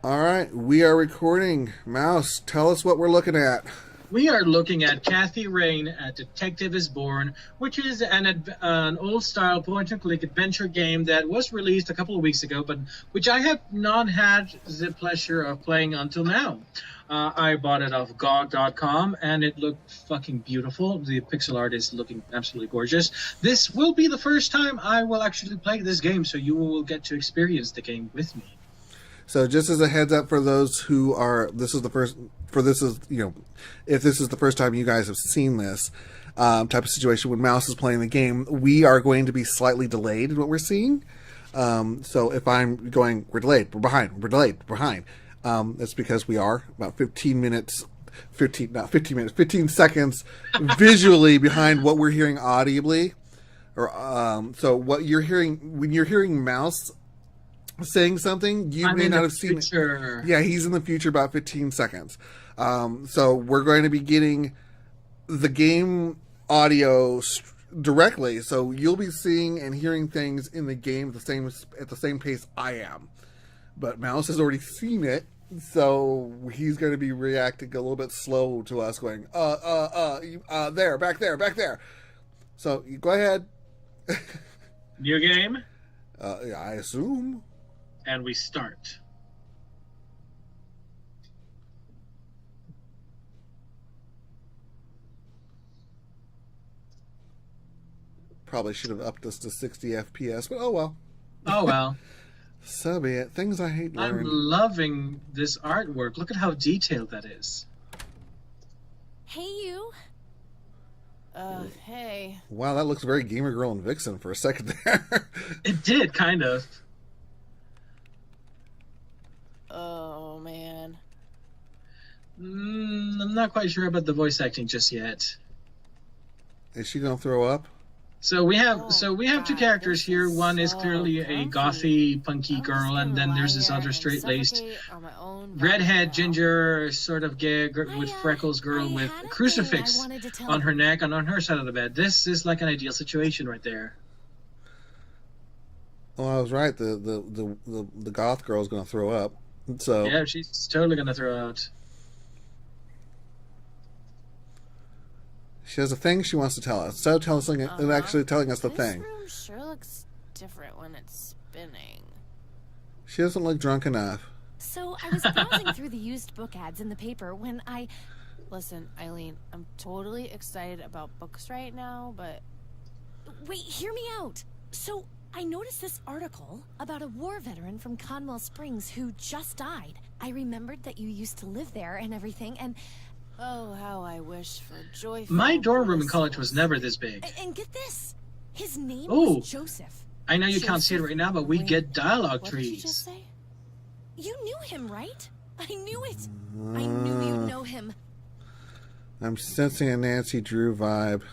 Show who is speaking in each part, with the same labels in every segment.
Speaker 1: All right, we are recording. Mouse, tell us what we're looking at.
Speaker 2: We are looking at Kathy Rain at Detective is Born, which is an old-style point-and-click adventure game that was released a couple of weeks ago, but which I have not had the pleasure of playing until now. I bought it off GOG.com, and it looked fucking beautiful. The pixel art is looking absolutely gorgeous. This will be the first time I will actually play this game, so you will get to experience the game with me.
Speaker 1: So just as a heads up for those who are, if this is the first time you guys have seen this type of situation when Mouse is playing the game, we are going to be slightly delayed in what we're seeing. So if I'm going, we're delayed, we're behind, we're delayed, we're behind. That's because we are about 15 seconds visually behind what we're hearing audibly. So what you're hearing, when you're hearing Mouse saying something, you may not have seen it. Yeah, he's in the future about 15 seconds. So we're going to be getting the game audio directly, so you'll be seeing and hearing things in the game at the same pace I am. But Mouse has already seen it, so he's going to be reacting a little bit slow to us, going there, back there. So you go ahead.
Speaker 2: New game?
Speaker 1: I assume.
Speaker 2: And we start.
Speaker 1: Probably should have upped us to 60 FPS, but oh well.
Speaker 2: Oh well.
Speaker 1: So be it. Things I hate learning.
Speaker 2: I'm loving this artwork. Look at how detailed that is.
Speaker 3: Hey, you. Hey.
Speaker 1: Wow, that looks very Gamer Girl and Vixen for a second there.
Speaker 2: It did, kind of.
Speaker 3: Oh, man.
Speaker 2: I'm not quite sure about the voice acting just yet.
Speaker 1: Is she gonna throw up?
Speaker 2: So we have two characters here. One is clearly a gothy, punky girl, and then there's this other straight-laced, redhead, ginger, sort of gay with freckles girl with a crucifix on her neck and on her side of the bed. This is like an ideal situation right there.
Speaker 1: Oh, I was right. The goth girl's gonna throw up. So
Speaker 2: yeah, she's totally gonna throw out.
Speaker 1: She has a thing she wants to tell us. So tell us and actually telling us the thing.
Speaker 3: This room sure looks different when it's spinning.
Speaker 1: She doesn't look drunk enough.
Speaker 3: So I was browsing through the used book ads in the paper when I... Listen, Eileen, I'm totally excited about books right now, but... Wait, hear me out. So I noticed this article about a war veteran from Conwell Springs who just died. I remembered that you used to live there and everything, and... Oh, how I wish for joyful...
Speaker 2: My dorm room in college was never this big.
Speaker 3: And get this. His name was Joseph.
Speaker 2: I know you can't see it right now, but we get dialogue
Speaker 3: what
Speaker 2: trees.
Speaker 3: Did you just say? You knew him, right? I knew it. I knew you'd know him.
Speaker 1: I'm sensing a Nancy Drew vibe.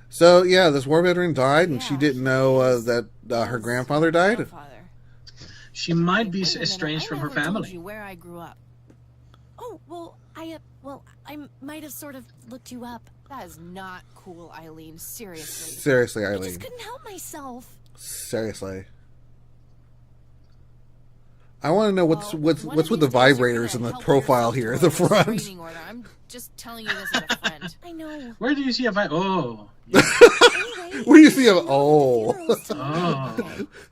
Speaker 1: So, yeah, this war veteran died, and she didn't know that her grandfather died.
Speaker 2: She might be estranged from her family.
Speaker 3: Told you where I grew up. Oh, well, I might have sort of looked you up. That is not cool, Eileen. Seriously.
Speaker 1: Seriously, Eileen.
Speaker 3: I just couldn't help myself.
Speaker 1: Seriously. I want to know what's with the vibrators in the profile here at the front.
Speaker 3: I'm just telling you this as a friend. I know.
Speaker 2: Where do you see a
Speaker 1: Where do you see a oh?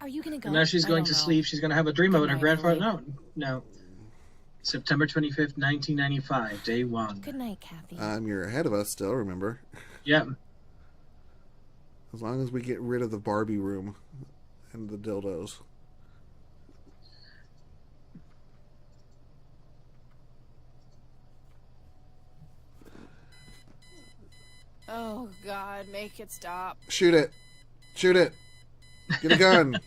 Speaker 3: Are you gonna go?
Speaker 2: And now she's going to sleep. She's going to have a dream about her grandfather. No. September 25th, 1995, day 1.
Speaker 3: Good night, Kathy.
Speaker 1: You're ahead of us still, remember?
Speaker 2: Yeah.
Speaker 1: As long as we get rid of the Barbie room and the dildos.
Speaker 3: Oh, God, make it stop.
Speaker 1: Shoot it. Shoot it. Get a gun.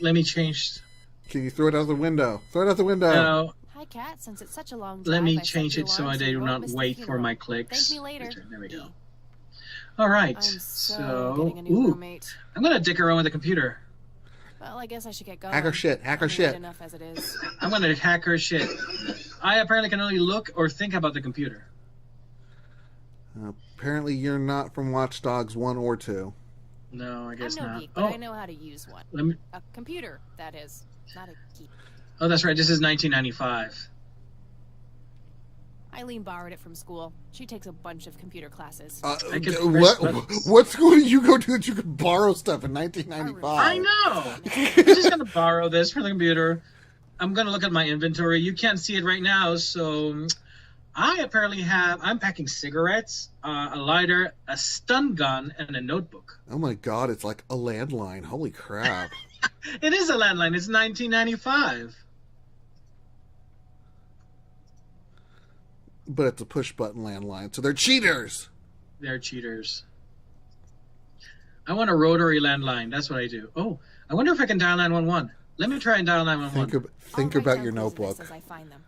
Speaker 2: Let me change.
Speaker 1: Can you throw it out the window? Throw it out the window.
Speaker 2: No.
Speaker 3: Hi, Kat. Since it's such a long drive,
Speaker 2: Let me change it so I do not wait for my clicks.
Speaker 3: Thank me later.
Speaker 2: There we go. All right.
Speaker 3: I'm so getting a new roommate.
Speaker 2: I'm gonna dick around with the computer.
Speaker 3: Well, I guess I should get going.
Speaker 1: Hack her shit. Hack her shit.
Speaker 3: Enough as it is.
Speaker 2: I'm gonna hack her shit. I apparently can only look or think about the computer.
Speaker 1: Apparently, you're not from Watch Dogs 1 or 2.
Speaker 2: No, I guess
Speaker 3: I'm no
Speaker 2: not.
Speaker 3: geek, but I know how to use one. A computer, that is, not a geek.
Speaker 2: Oh, that's right. This is 1995.
Speaker 3: Eileen borrowed it from school. She takes a bunch of computer classes.
Speaker 1: What school did you go to that you could borrow stuff in 1995?
Speaker 2: I know. I'm just going to borrow this for the computer. I'm going to look at my inventory. You can't see it right now, so I apparently I'm packing cigarettes, a lighter, a stun gun, and a notebook.
Speaker 1: Oh my god, it's like a landline. Holy crap.
Speaker 2: It is a landline. It's 1995.
Speaker 1: But it's a push-button landline, so they're cheaters.
Speaker 2: They're cheaters. I want a rotary landline. That's what I do. Oh, I wonder if I can dial 911. Let me try and dial 911.
Speaker 1: Think about your notebook.
Speaker 3: As I find them.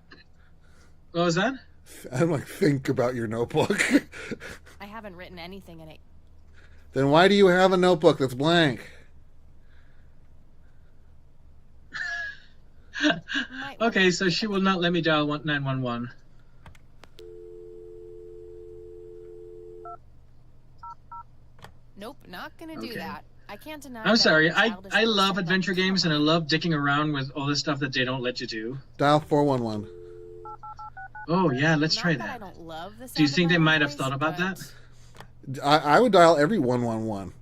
Speaker 2: What was that?
Speaker 1: I'm like, think about your notebook.
Speaker 3: I haven't written anything in it.
Speaker 1: Then why do you have a notebook that's blank?
Speaker 2: Okay, so she will not let me dial 911.
Speaker 3: Nope, not gonna do that. I can't deny.
Speaker 2: I'm sorry. I love adventure games and I love dicking around with all the stuff that they don't let you do.
Speaker 1: Dial 411.
Speaker 2: Oh yeah, let's try
Speaker 3: that. I
Speaker 2: that.
Speaker 3: don't love the
Speaker 2: Do you think they might have
Speaker 3: voice,
Speaker 2: thought about that?
Speaker 1: I would dial every 111.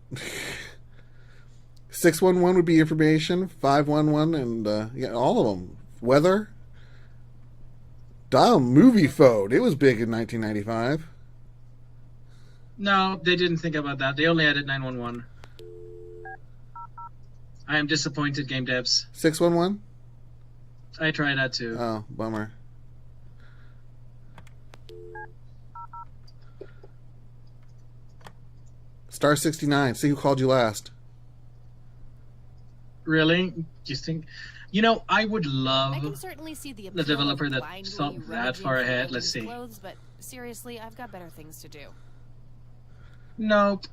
Speaker 1: 611 would be information. 511 and yeah, all of them. Weather. Dial movie phone. It was big in 1995.
Speaker 2: No, they didn't think about that. They only added 911. I am disappointed, game devs.
Speaker 1: 611?
Speaker 2: I tried that too.
Speaker 1: Oh, bummer. Star 69. See who called you last.
Speaker 2: Really? Do you think? You know, I would love
Speaker 3: I can certainly see the
Speaker 2: developer that thought that far ahead. Let's see.
Speaker 3: Clothes, but seriously, I've got better things to do.
Speaker 2: Nope.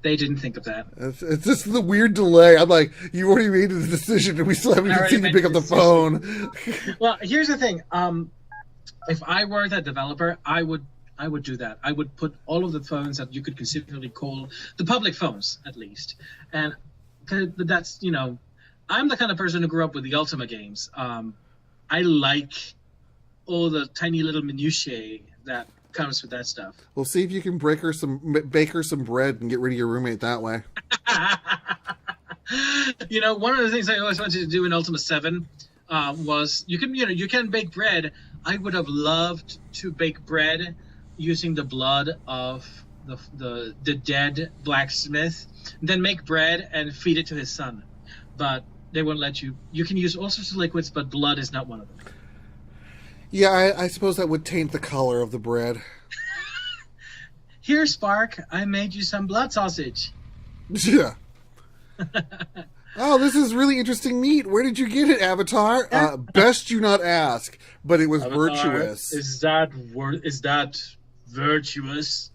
Speaker 2: They didn't think of that.
Speaker 1: It's just the weird delay. I'm like, you already made the decision, and we still haven't even seen you pick up the phone.
Speaker 2: Well, here's the thing. If I were that developer, I would do that. I would put all of the phones that you could conceivably call the public phones, at least. And that's, you know, I'm the kind of person who grew up with the Ultima games. I like all the tiny little minutiae that comes with that stuff.
Speaker 1: We'll see if you can bake her some bread and get rid of your roommate that way.
Speaker 2: You know, one of the things I always wanted to do in Ultima 7 was you can bake bread. I would have loved to bake bread using the blood of the dead blacksmith, then make bread and feed it to his son. But they won't let you. You can use all sorts of liquids, but blood is not one of them.
Speaker 1: Yeah, I suppose that would taint the color of the bread.
Speaker 2: Here, Spark, I made you some blood sausage.
Speaker 1: Yeah. Oh, this is really interesting meat. Where did you get it, Avatar? Best you not ask, but it was
Speaker 2: Avatar,
Speaker 1: virtuous.
Speaker 2: Is that virtuous?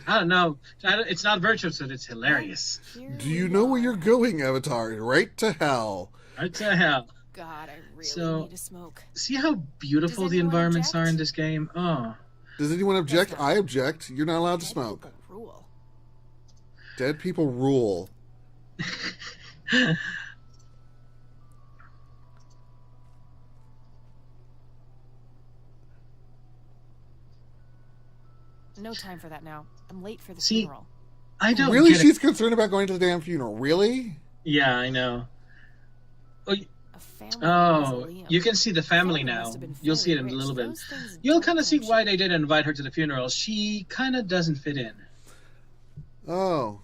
Speaker 2: I don't know. It's not virtuous, but it's hilarious.
Speaker 1: Do you know where you're going, Avatar? Right to hell.
Speaker 2: Right to hell.
Speaker 3: God, I really need to smoke.
Speaker 2: See how beautiful the environments are in this game? Oh.
Speaker 1: Does anyone object? I object. You're not allowed to smoke.
Speaker 3: Dead people rule.
Speaker 1: Dead people rule.
Speaker 3: No time for that now. I'm late for the funeral.
Speaker 2: I don't
Speaker 1: really. She's concerned about going to the damn funeral. Really?
Speaker 2: Yeah, I know. Oh, you can see the family now. You'll see it in a little bit. You'll kind of see why they didn't invite her to the funeral. She kind of doesn't fit in.
Speaker 1: Oh.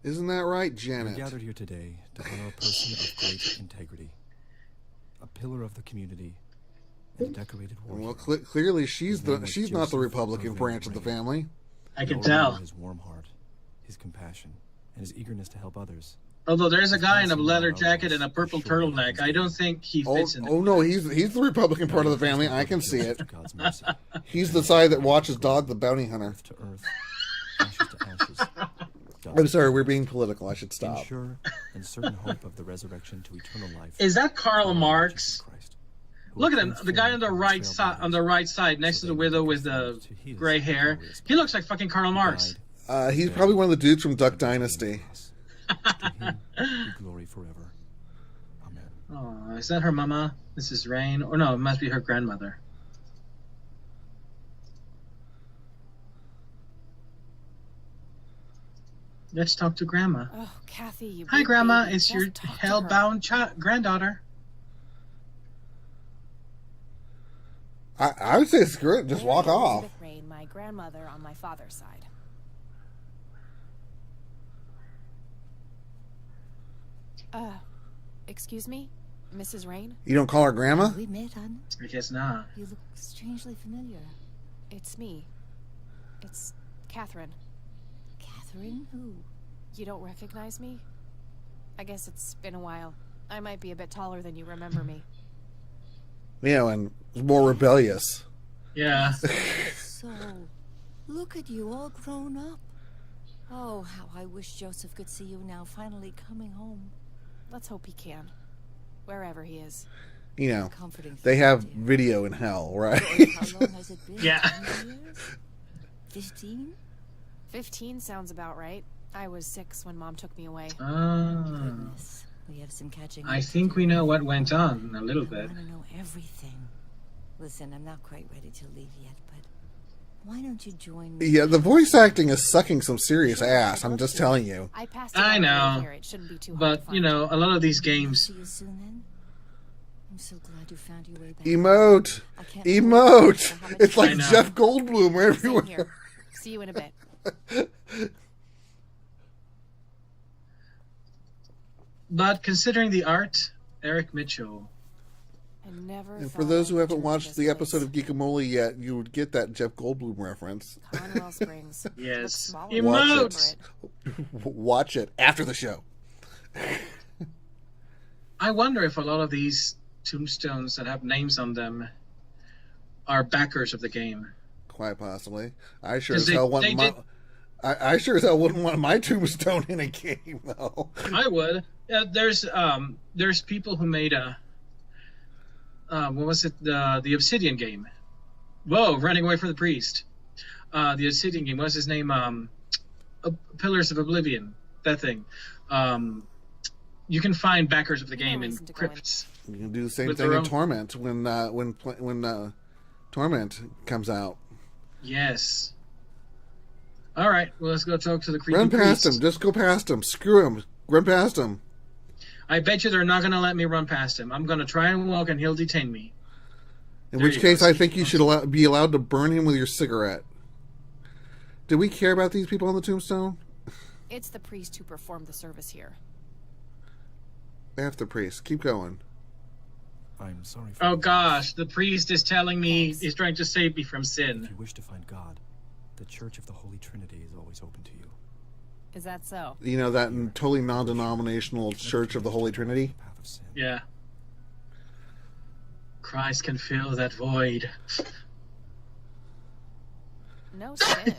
Speaker 1: Isn't that right, Janet?
Speaker 4: We're gathered here today to honor a person of great integrity, a pillar of the community, and a decorated warrior.
Speaker 1: Well, clearly she's not the Republican branch of the family.
Speaker 2: I can tell.
Speaker 4: His warm heart, his compassion, and his eagerness to help others.
Speaker 2: Although there's a guy in a leather jacket and a purple turtleneck, I don't think he fits in.
Speaker 1: Oh no, he's the Republican part of the family. I can see it. He's the side that watches Dog the Bounty Hunter.
Speaker 4: To earth, ashes to ashes.
Speaker 1: I'm sorry, we're being political. I should stop.
Speaker 4: Ensure and certain hope of the resurrection to eternal life.
Speaker 2: Is that Karl Marx? Look at him, the guy on the right side, next to the widow with the gray hair. He looks like fucking Karl Marx.
Speaker 1: He's probably one of the dudes from Duck Dynasty.
Speaker 4: To him be glory forever. Amen.
Speaker 2: Oh, is that her mama, Mrs. Rain? Or no, it must be her grandmother. Let's talk to Grandma.
Speaker 3: Oh, Kathy, you.
Speaker 2: Hi, Grandma. It's your hell-bound granddaughter.
Speaker 1: I would say screw it. Just walk off.
Speaker 3: Elizabeth Rain, my grandmother on my father's side. Excuse me, Mrs. Rain?
Speaker 1: You don't call her Grandma?
Speaker 5: We met, hon.
Speaker 2: I guess not.
Speaker 5: You look strangely familiar.
Speaker 3: It's me. It's Catherine.
Speaker 5: Catherine? Who?
Speaker 3: You don't recognize me? I guess it's been a while. I might be a bit taller than you remember me.
Speaker 1: And more rebellious.
Speaker 2: Yeah.
Speaker 5: So, look at you all grown up. Oh, how I wish Joseph could see you now, finally coming home.
Speaker 3: Let's hope he can. Wherever he is.
Speaker 1: They have video in hell, right?
Speaker 5: How long has it been?
Speaker 2: Yeah.
Speaker 5: 20 years? 15?
Speaker 3: 15 sounds about right. I was 6 when Mom took me away.
Speaker 5: Goodness. We have some catching up.
Speaker 2: I think we know what went on a little bit.
Speaker 5: I want to know everything. Listen, I'm not quite ready to leave yet, but why don't you join me?
Speaker 1: Yeah, the voice acting is sucking some serious ass. I'm just telling you.
Speaker 2: I know.
Speaker 3: It shouldn't be too hard
Speaker 2: But,
Speaker 3: to find.
Speaker 2: a lot of these games.
Speaker 5: See you soon then. I'm so glad you found your way back.
Speaker 1: Emote. It's like Jeff Goldblum everywhere.
Speaker 3: Same here. See you in a bit.
Speaker 2: But considering the art, Eric Mitchell.
Speaker 1: And for those who haven't watched the episode of Geekamole yet, you would get that Jeff Goldblum reference.
Speaker 3: Conwell Springs.
Speaker 2: Yes.
Speaker 1: Emote. Watch it after the show.
Speaker 2: I wonder if a lot of these tombstones that have names on them are backers of the game.
Speaker 1: Quite possibly. I sure as hell want my. I sure as hell wouldn't want my tombstone in a game, though.
Speaker 2: I would. There's people who made a. What was it? The Obsidian game. Whoa! Running away from the priest. The Obsidian game. What's his name? Pillars of Oblivion. That thing. You can find backers of the game in crypts.
Speaker 1: You can do the same thing in Torment when Torment comes out.
Speaker 2: Yes. All right. Well, let's go talk to the creepy
Speaker 1: Run past
Speaker 2: priest.
Speaker 1: him. Just go past him. Screw him. Run past him.
Speaker 2: I bet you they're not going to let me run past him. I'm going to try and walk, and he'll detain me.
Speaker 1: In which case, I think you should be allowed to burn him with your cigarette. Do we care about these people on the tombstone?
Speaker 3: It's the priest who performed the service here.
Speaker 1: F the priest. Keep going.
Speaker 4: I'm sorry for
Speaker 2: Oh gosh, the priest is telling me he's trying to save me from sin.
Speaker 4: If you wish to find God, the Church of the Holy Trinity is always open to you.
Speaker 3: Is that so?
Speaker 1: That totally non-denominational Church of the Holy Trinity?
Speaker 2: Yeah. Christ can fill that void.
Speaker 3: No sin,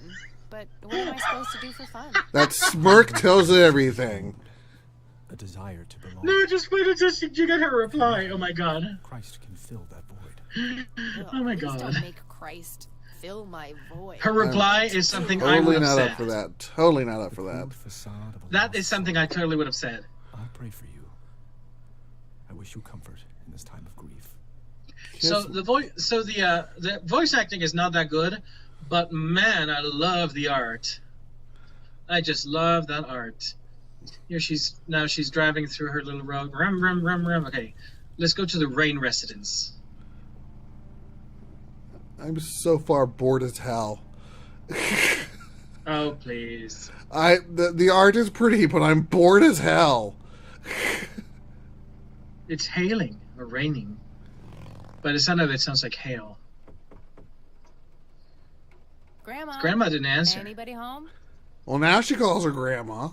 Speaker 3: but what am I supposed to do for fun?
Speaker 1: That smirk tells everything.
Speaker 4: A desire to belong.
Speaker 2: No, just wait until you get her reply. Oh my god.
Speaker 4: Christ can fill that void.
Speaker 2: Oh my
Speaker 3: Please
Speaker 2: god.
Speaker 3: don't make Christ fill my void.
Speaker 2: Her reply is something I
Speaker 1: Totally
Speaker 2: would have
Speaker 1: not
Speaker 2: said.
Speaker 1: up for that. Totally not up for that.
Speaker 2: That is something I totally would have said.
Speaker 4: I pray for you. I wish you comfort in this time of grief.
Speaker 2: So the voice acting is not that good, but man, I love the art. I just love that art. Here she's driving through her little road. Rum rum rum rum. Okay, let's go to the Rain residence.
Speaker 1: I'm so far bored as hell.
Speaker 2: Oh please.
Speaker 1: The art is pretty, but I'm bored as hell.
Speaker 2: It's hailing or raining. By the sound of it sounds like hail.
Speaker 3: Grandma.
Speaker 2: Grandma didn't answer.
Speaker 3: Anybody home?
Speaker 1: Well, now she calls her Grandma.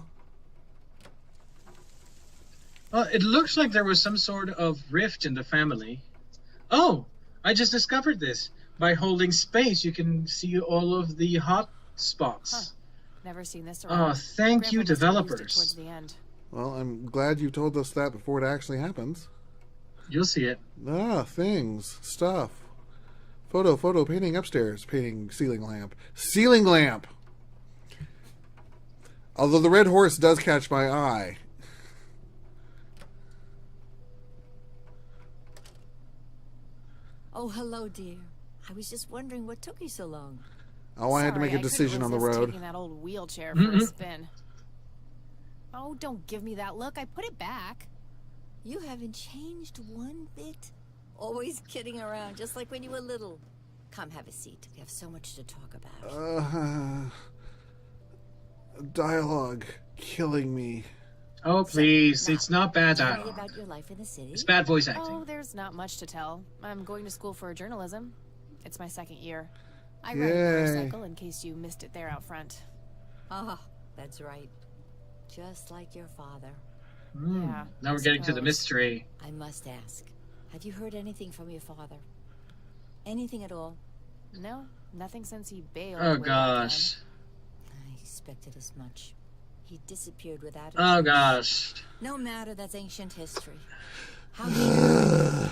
Speaker 2: Well, it looks like there was some sort of rift in the family. Oh, I just discovered this. By holding space, you can see all of the hot spots.
Speaker 3: Huh. Never seen this around.
Speaker 2: Oh, thank you,
Speaker 3: Grandpa must have used it
Speaker 2: developers.
Speaker 3: towards the end.
Speaker 1: Well, I'm glad you told us that before it actually happens.
Speaker 2: You'll see it.
Speaker 1: Things, stuff. Photo, painting upstairs, painting ceiling lamp. Ceiling lamp! Although the red horse does catch my eye.
Speaker 5: Oh, hello, dear. I was just wondering what took you so long.
Speaker 1: Oh, I had to make a decision on the road.
Speaker 3: Taking that old wheelchair for a spin. Oh, don't give me that look. I put it back.
Speaker 5: You haven't changed one bit. Always kidding around, just like when you were little. Come, have a seat. We have so much to talk about.
Speaker 1: Dialogue killing me.
Speaker 2: Oh, please. It's not bad
Speaker 5: Tell me
Speaker 2: dialogue.
Speaker 5: about your life in the city.
Speaker 2: It's bad voice acting.
Speaker 3: Oh, there's not much to tell. I'm going to school for journalism. It's my second year. I ride a
Speaker 1: Yay.
Speaker 3: motorcycle in case you missed it there out front.
Speaker 5: Ah, that's right. Just like your father.
Speaker 3: Yeah.
Speaker 2: Now we're getting to the mystery.
Speaker 5: I must ask, have you heard anything from your father? Anything at all?
Speaker 3: No, nothing since he bailed.
Speaker 2: Oh,
Speaker 3: way back
Speaker 2: gosh.
Speaker 5: I expected as much. He disappeared without a
Speaker 2: Oh,
Speaker 5: trace.
Speaker 2: gosh.
Speaker 5: No matter, that's ancient history. How did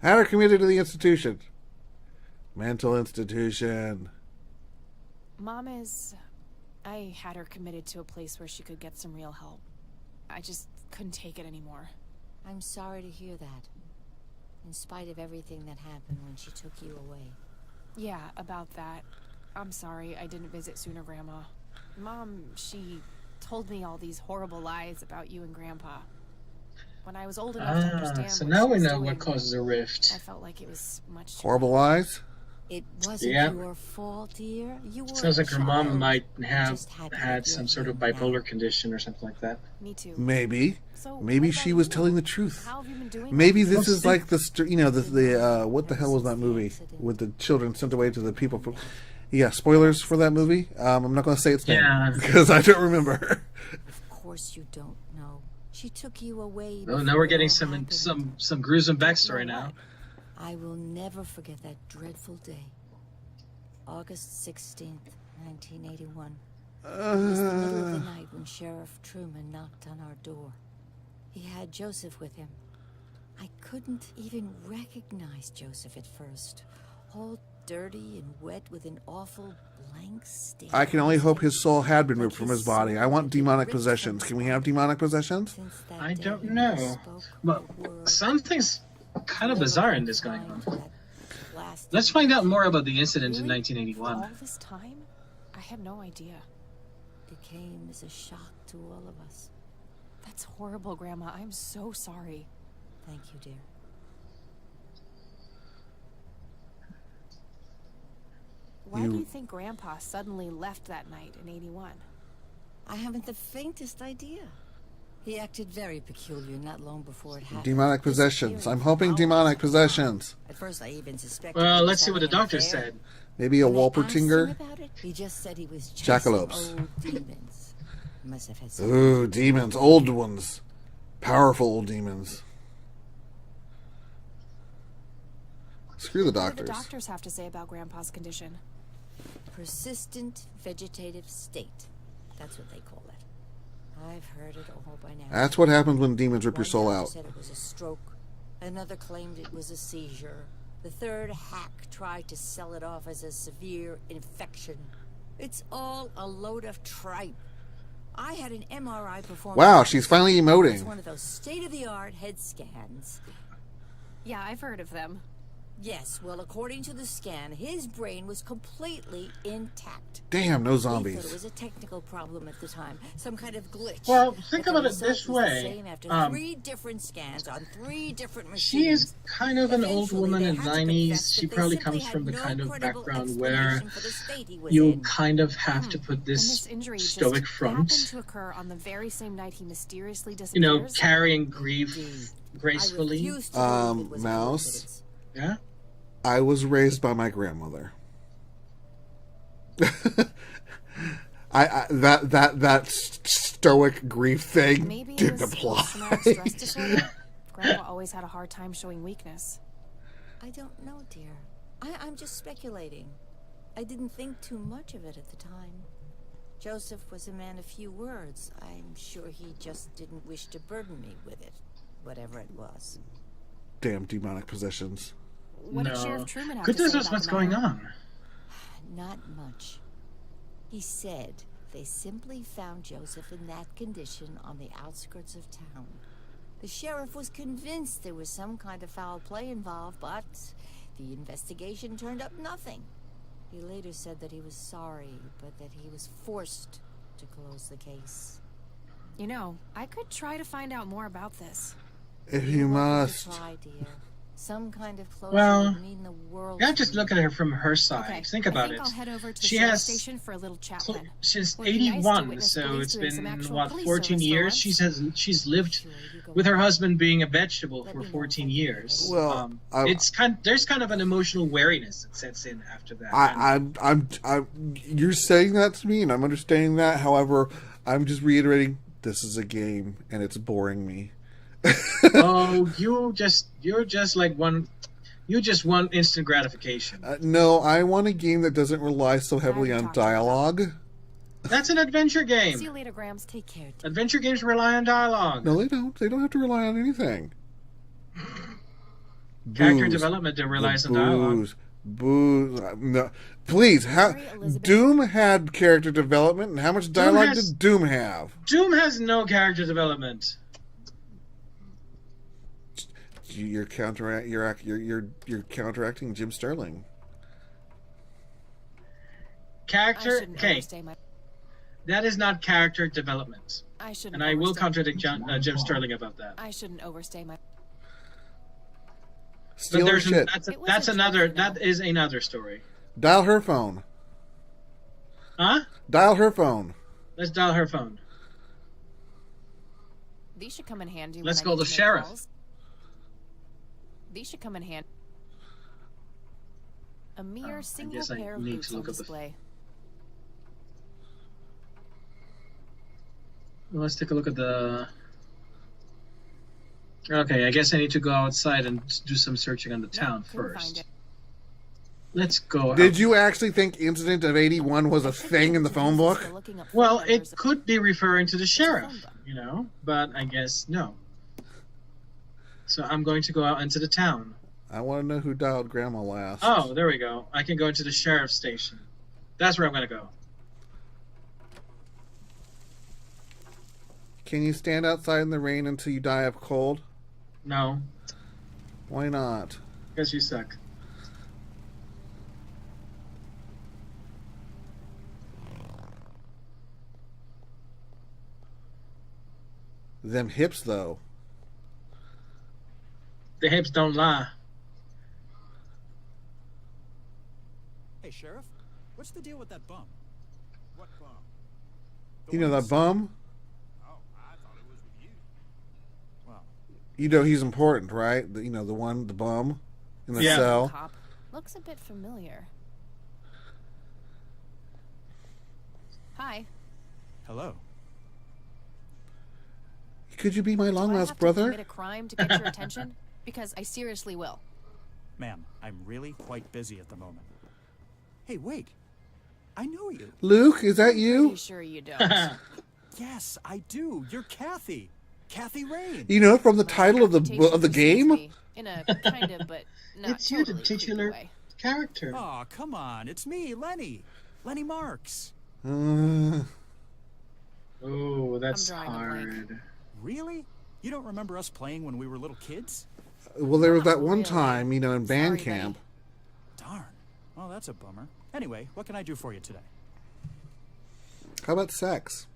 Speaker 1: Had her committed to the institution. Mental institution.
Speaker 3: Mom is... I had her committed to a place where she could get some real help. I just couldn't take it anymore.
Speaker 5: I'm sorry to hear that. In spite of everything that happened when she took you away.
Speaker 3: Yeah, about that. I'm sorry I didn't visit sooner, Grandma. Mom, she told me all these horrible lies about you and Grandpa. When I was old enough to understand
Speaker 2: So
Speaker 3: what
Speaker 2: now
Speaker 3: she
Speaker 2: we
Speaker 3: was
Speaker 2: know
Speaker 3: doing,
Speaker 2: what causes a rift.
Speaker 3: I felt like it was much too
Speaker 1: Horrible
Speaker 3: late.
Speaker 1: lies?
Speaker 5: It wasn't
Speaker 2: Yeah.
Speaker 5: your fault, dear. You were
Speaker 2: Sounds
Speaker 5: a
Speaker 2: like her mom
Speaker 5: child.
Speaker 2: might have
Speaker 5: Just had to
Speaker 2: had
Speaker 5: get
Speaker 2: some
Speaker 5: your
Speaker 2: sort of
Speaker 5: head
Speaker 2: bipolar
Speaker 5: down.
Speaker 2: condition or something like that.
Speaker 3: Me too.
Speaker 1: Maybe.
Speaker 3: So,
Speaker 1: Maybe
Speaker 3: what
Speaker 1: she
Speaker 3: about
Speaker 1: was
Speaker 3: you?
Speaker 1: telling the truth.
Speaker 3: How have you been doing?
Speaker 1: Maybe
Speaker 3: lately?
Speaker 1: this is like the what the hell was that movie with the children sent away to the people from... Yeah, spoilers for that movie. I'm not going to say its name
Speaker 2: Yeah.
Speaker 1: because I don't remember.
Speaker 5: Of course you don't know. She took you away.
Speaker 2: Oh, now
Speaker 5: before
Speaker 2: we're
Speaker 5: it
Speaker 2: getting
Speaker 5: all happened.
Speaker 2: some gruesome
Speaker 5: Don't
Speaker 2: backstory
Speaker 5: know
Speaker 2: now.
Speaker 5: what. I will never forget that dreadful day. August 16th, 1981. It was the middle of the night when Sheriff Truman knocked on our door. He had Joseph with him. I couldn't even recognize Joseph at first. All dirty and wet with an awful blank stare.
Speaker 1: I can only hope his soul had been ripped
Speaker 5: Like
Speaker 1: from
Speaker 5: his
Speaker 1: his body.
Speaker 5: soul
Speaker 1: I want
Speaker 5: had been
Speaker 1: demonic
Speaker 5: ripped from
Speaker 1: possessions.
Speaker 5: his
Speaker 1: Can we
Speaker 5: body.
Speaker 1: have demonic possessions?
Speaker 5: Since that
Speaker 2: I
Speaker 5: day,
Speaker 2: don't
Speaker 5: he
Speaker 2: know.
Speaker 5: spoke
Speaker 2: But
Speaker 5: a word.
Speaker 2: something's kind of bizarre in this going on.
Speaker 5: That lasted
Speaker 2: Let's find out more about the incident in
Speaker 3: Really?
Speaker 2: 1981.
Speaker 3: All this time? I had no idea.
Speaker 5: It came as a shock to all of us.
Speaker 3: That's horrible, Grandma. I'm so sorry.
Speaker 5: Thank you, dear.
Speaker 3: Why do you think Grandpa suddenly left that night in 81?
Speaker 5: I haven't the faintest idea. He acted very peculiar not long before it happened.
Speaker 1: Demonic possessions.
Speaker 5: Disappearing
Speaker 1: I'm hoping
Speaker 5: for
Speaker 1: demonic
Speaker 5: hours.
Speaker 1: possessions.
Speaker 5: At first, I even suspected.
Speaker 2: Well,
Speaker 5: he was
Speaker 2: let's see what the
Speaker 5: having an
Speaker 2: doctor
Speaker 5: affair.
Speaker 2: said.
Speaker 1: Maybe a
Speaker 5: When I asked him
Speaker 1: Walpertinger?
Speaker 5: about it, he just said he was chasing
Speaker 1: Jackalopes.
Speaker 5: old demons. He must have had some.
Speaker 1: Ooh, demons. Old ones. Powerful old demons. Screw the
Speaker 3: What do
Speaker 1: doctors.
Speaker 3: the doctors have to say about Grandpa's condition?
Speaker 5: Persistent vegetative state. That's what they call it. I've heard it all by now.
Speaker 1: That's what happens when demons rip your
Speaker 5: One
Speaker 1: soul
Speaker 5: doctor
Speaker 1: out.
Speaker 5: said it was a stroke. Another claimed it was a seizure. The third hack tried to sell it off as a severe infection. It's all a load of tripe. I had an MRI performed.
Speaker 1: Wow, she's finally
Speaker 5: It's
Speaker 1: emoting.
Speaker 5: one of those state-of-the-art head scans.
Speaker 3: Yeah, I've heard of them.
Speaker 5: Yes, well, according to the scan, his brain was completely intact.
Speaker 1: Damn, no
Speaker 5: They thought it
Speaker 1: zombies.
Speaker 5: was a technical problem at the time, some kind of glitch.
Speaker 2: Well,
Speaker 5: But
Speaker 2: think
Speaker 5: the
Speaker 2: about it
Speaker 5: result
Speaker 2: this
Speaker 5: was the
Speaker 2: way.
Speaker 5: same after 3 different scans on 3 different machines.
Speaker 2: She is kind of an old
Speaker 5: Eventually,
Speaker 2: woman
Speaker 5: they
Speaker 2: in the
Speaker 5: had to
Speaker 2: 90s.
Speaker 5: confess
Speaker 2: She
Speaker 5: that they
Speaker 2: probably
Speaker 5: simply
Speaker 2: comes
Speaker 5: had
Speaker 2: from the
Speaker 5: no
Speaker 2: kind of
Speaker 5: credible
Speaker 2: background where
Speaker 5: explanation for the state he was
Speaker 2: you
Speaker 5: in.
Speaker 2: kind of have to put
Speaker 3: And
Speaker 2: this
Speaker 3: this injury
Speaker 2: stoic
Speaker 3: just happened
Speaker 2: front,
Speaker 3: to occur on the very same night he mysteriously
Speaker 2: you
Speaker 3: disappears.
Speaker 2: know, carrying grief
Speaker 5: Indeed. I
Speaker 2: gracefully.
Speaker 5: refuse to believe it was a
Speaker 1: Mouse?
Speaker 5: coincidence.
Speaker 2: Yeah?
Speaker 1: I was raised by my grandmother. that stoic grief thing
Speaker 3: Maybe it
Speaker 1: didn't
Speaker 3: was
Speaker 1: apply.
Speaker 3: post-traumatic stress disorder. Grandpa always had a hard time showing weakness.
Speaker 5: I don't know, dear. I'm just speculating. I didn't think too much of it at the time. Joseph was a man of few words. I'm sure he just didn't wish to burden me with it, whatever it was.
Speaker 1: Damn demonic possessions.
Speaker 3: What did Sheriff Truman have
Speaker 2: Good
Speaker 3: to say
Speaker 2: news
Speaker 3: about
Speaker 2: what's
Speaker 3: the
Speaker 2: going
Speaker 3: matter?
Speaker 2: on.
Speaker 5: Not much. He said they simply found Joseph in that condition on the outskirts of town. The sheriff was convinced there was some kind of foul play involved, but the investigation turned up nothing. He later said that he was sorry, but that he was forced to close the case.
Speaker 3: You know, I could try to find out more about this.
Speaker 1: If you must.
Speaker 5: Try, dear. Some kind of closure
Speaker 2: Well,
Speaker 5: would mean the world.
Speaker 2: Yeah, just look at her from her side.
Speaker 3: Okay,
Speaker 2: Think about it.
Speaker 3: I'll head over to the
Speaker 2: She
Speaker 3: sheriff
Speaker 2: has
Speaker 3: station for a little chat then.
Speaker 2: She's
Speaker 3: Would be nice to
Speaker 2: 81,
Speaker 3: witness
Speaker 2: so
Speaker 3: police
Speaker 2: it's
Speaker 3: doing some
Speaker 2: been
Speaker 3: actual
Speaker 2: what
Speaker 3: police
Speaker 2: 14
Speaker 3: service for
Speaker 2: years.
Speaker 3: once.
Speaker 2: She's lived with her husband being a vegetable for 14 years.
Speaker 1: Well,
Speaker 2: there's kind of an emotional wariness that sets in after that.
Speaker 1: You're saying that to me, and I'm understanding that. However, I'm just reiterating, this is a game, and it's boring me.
Speaker 2: Oh, you're just like one. You just want instant gratification.
Speaker 1: No, I want a game that doesn't rely so heavily on dialogue.
Speaker 2: That's an adventure game.
Speaker 3: See you later, Grams. Take care.
Speaker 2: Adventure games rely on dialogue.
Speaker 1: No, they don't. They don't have to rely on anything.
Speaker 2: Character development that relies on dialogue.
Speaker 1: Booze. No. Please, Doom had character development, and how much dialogue did Doom have?
Speaker 2: Doom has no character development.
Speaker 1: You're counteracting Jim Sterling.
Speaker 2: Character, okay. That is not character development. And I will contradict Jim Sterling about that.
Speaker 3: I shouldn't overstay my.
Speaker 1: Stealing shit.
Speaker 2: That is another story.
Speaker 1: Dial her phone.
Speaker 2: Huh?
Speaker 1: Dial her phone.
Speaker 2: Let's dial her phone.
Speaker 3: These should come in handy.
Speaker 2: Let's call the sheriff.
Speaker 3: These should come in handy. A mere single
Speaker 2: guess I
Speaker 3: pair of
Speaker 2: need
Speaker 3: boots
Speaker 2: to
Speaker 3: on
Speaker 2: look up the-
Speaker 3: display.
Speaker 2: Let's take a look at the... Okay, I guess I need to go outside and do some searching on the town first. Let's go.
Speaker 1: Did you actually think Incident of 81 was a thing in the phone book?
Speaker 2: Well, it could be referring to the sheriff, but I guess no. So I'm going to go out into the town.
Speaker 1: I want to know who dialed Grandma last.
Speaker 2: Oh, there we go. I can go into the sheriff's station. That's where I'm going to go.
Speaker 1: Can you stand outside in the rain until you die of cold?
Speaker 2: No.
Speaker 1: Why not?
Speaker 2: Because you suck.
Speaker 1: Them hips, though.
Speaker 2: The hips don't lie.
Speaker 4: Hey, Sheriff, what's the deal with that bum?
Speaker 6: What bum?
Speaker 1: You know that bum?
Speaker 6: Oh, I thought it was with you.
Speaker 4: Well,
Speaker 1: You know he's important, right? The bum in the cell.
Speaker 3: Cop. Looks a bit familiar. Hi.
Speaker 4: hello.
Speaker 1: Could you be my long
Speaker 3: Do I
Speaker 1: lost
Speaker 3: have to
Speaker 1: brother?
Speaker 3: commit a crime to get your attention? Because I seriously will.
Speaker 4: Ma'am, I'm really quite busy at the moment. Hey, wait. I know you.
Speaker 1: Luke, is that you?
Speaker 3: Pretty sure you don't.
Speaker 4: Yes, I do. You're Kathy. Kathy Rain.
Speaker 1: You know from the title of the
Speaker 3: Reputation
Speaker 1: game?
Speaker 3: precedes me, in a kind of, but not
Speaker 2: It's you, the
Speaker 3: totally
Speaker 2: titular
Speaker 3: creepy way.
Speaker 2: character.
Speaker 4: Aw, come on. It's me, Lenny. Lenny Marks.
Speaker 1: Uh,
Speaker 2: Oh, that's
Speaker 3: I'm drawing a blank.
Speaker 2: hard.
Speaker 4: Really? You don't remember us playing when we were little kids?
Speaker 1: well, there was that one
Speaker 3: Really?
Speaker 1: time, in band
Speaker 3: Sorry,
Speaker 1: camp.
Speaker 4: Darn. Well, that's a bummer. Anyway, what can I do for you today?
Speaker 1: How about sex?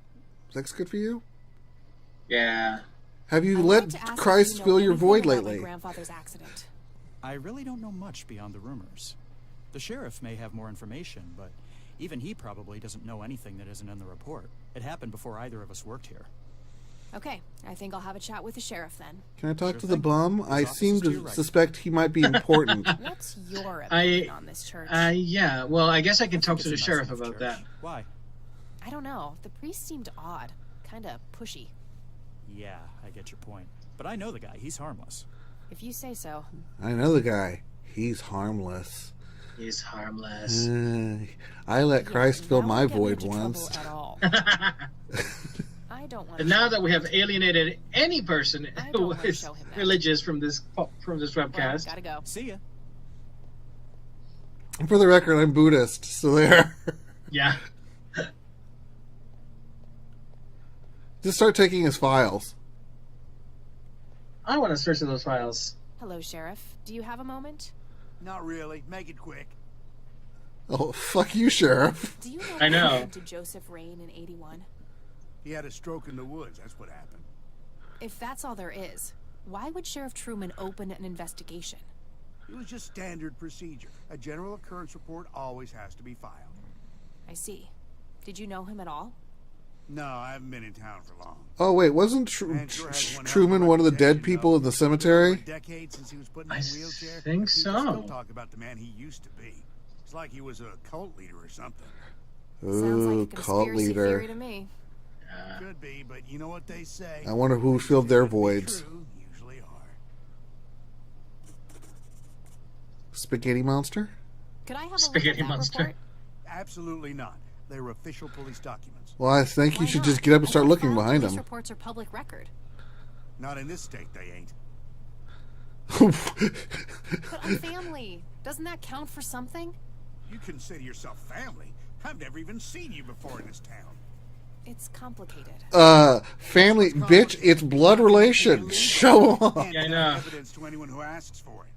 Speaker 1: Sex good for you?
Speaker 2: Yeah.
Speaker 1: Have you
Speaker 3: I'd
Speaker 1: let
Speaker 3: like to ask if
Speaker 1: Christ
Speaker 3: you know
Speaker 1: fill your
Speaker 3: anything
Speaker 1: void
Speaker 3: about my
Speaker 1: lately?
Speaker 3: grandfather's accident.
Speaker 4: I really don't know much beyond the rumors. The sheriff may have more information, but even he probably doesn't know anything that isn't in the report. It happened before either of us worked here.
Speaker 3: Okay, I think I'll have a chat with the sheriff then.
Speaker 1: Can I talk
Speaker 4: Sure
Speaker 1: to the
Speaker 4: thing.
Speaker 1: bum?
Speaker 4: His
Speaker 1: I
Speaker 4: office
Speaker 1: seem
Speaker 4: is to
Speaker 1: to
Speaker 4: your right.
Speaker 1: suspect he might be important.
Speaker 3: What's your opinion on this church?
Speaker 2: Yeah. Well, I guess I can talk
Speaker 4: It's
Speaker 2: to
Speaker 4: a
Speaker 2: the
Speaker 4: nice
Speaker 2: sheriff
Speaker 4: enough
Speaker 2: about
Speaker 4: church.
Speaker 2: that.
Speaker 4: Why?
Speaker 3: I don't know. The priest seemed odd. Kind of pushy.
Speaker 4: Yeah, I get your point. But I know the guy. He's harmless.
Speaker 3: If you say so.
Speaker 1: I know the guy. He's harmless.
Speaker 2: He's harmless.
Speaker 1: I let Christ fill
Speaker 3: now
Speaker 1: my
Speaker 3: we're getting
Speaker 1: void
Speaker 3: into
Speaker 1: once.
Speaker 3: trouble at all. I don't want.
Speaker 2: And now that we have alienated any person
Speaker 3: I don't
Speaker 2: who
Speaker 3: wanna
Speaker 2: is
Speaker 3: show him that.
Speaker 2: religious from this webcast,
Speaker 3: Well, gotta go.
Speaker 4: See ya.
Speaker 1: For the record, I'm Buddhist, so there.
Speaker 2: yeah.
Speaker 1: Just start taking his files.
Speaker 2: I want to search those files.
Speaker 3: Hello, Sheriff. Do you have a moment?
Speaker 6: Not really. Make it quick.
Speaker 1: Oh, fuck you, Sheriff.
Speaker 3: Do you know
Speaker 2: I know.
Speaker 3: what happened to Joseph Rain in 81?
Speaker 6: He had a stroke in the woods. That's what happened.
Speaker 3: If that's all there is, why would Sheriff Truman open an investigation?
Speaker 6: It was just standard procedure. A general occurrence report always has to be filed.
Speaker 3: I see. Did you know him at all?
Speaker 6: No, I haven't been in town for long.
Speaker 1: Oh, wait, wasn't Truman one of the dead people in the cemetery?
Speaker 6: Decades since he was put in
Speaker 2: I
Speaker 6: a wheelchair.
Speaker 2: think
Speaker 6: People
Speaker 2: so.
Speaker 6: still talk about the man he used to be. It's like he was a cult leader or something.
Speaker 3: Sounds
Speaker 1: Ooh,
Speaker 3: like a
Speaker 1: cult
Speaker 3: conspiracy theory
Speaker 1: leader.
Speaker 3: to me.
Speaker 6: Could be, but you know what they say.
Speaker 1: I wonder who filled their
Speaker 6: Things that
Speaker 1: voids.
Speaker 6: true usually are.
Speaker 1: Spaghetti Monster?
Speaker 3: Could I have a
Speaker 2: Spaghetti
Speaker 3: look at that
Speaker 2: monster.
Speaker 3: report?
Speaker 6: Absolutely not. They're official police documents.
Speaker 1: Well, I think you
Speaker 3: Why
Speaker 1: should
Speaker 3: not?
Speaker 1: just get up and
Speaker 3: I
Speaker 1: start
Speaker 3: thought
Speaker 1: looking
Speaker 3: filed
Speaker 1: behind
Speaker 3: police
Speaker 1: him.
Speaker 3: reports are public record.
Speaker 6: Not in this state, they ain't.
Speaker 3: But I'm family. Doesn't that count for something?
Speaker 6: You consider yourself family. I've never even seen you before in this town.
Speaker 3: It's complicated.
Speaker 1: Family, bitch, it's blood relations. Show off.
Speaker 6: Can't
Speaker 2: Yeah, I
Speaker 6: deny
Speaker 2: know.
Speaker 6: evidence to anyone who asks for it.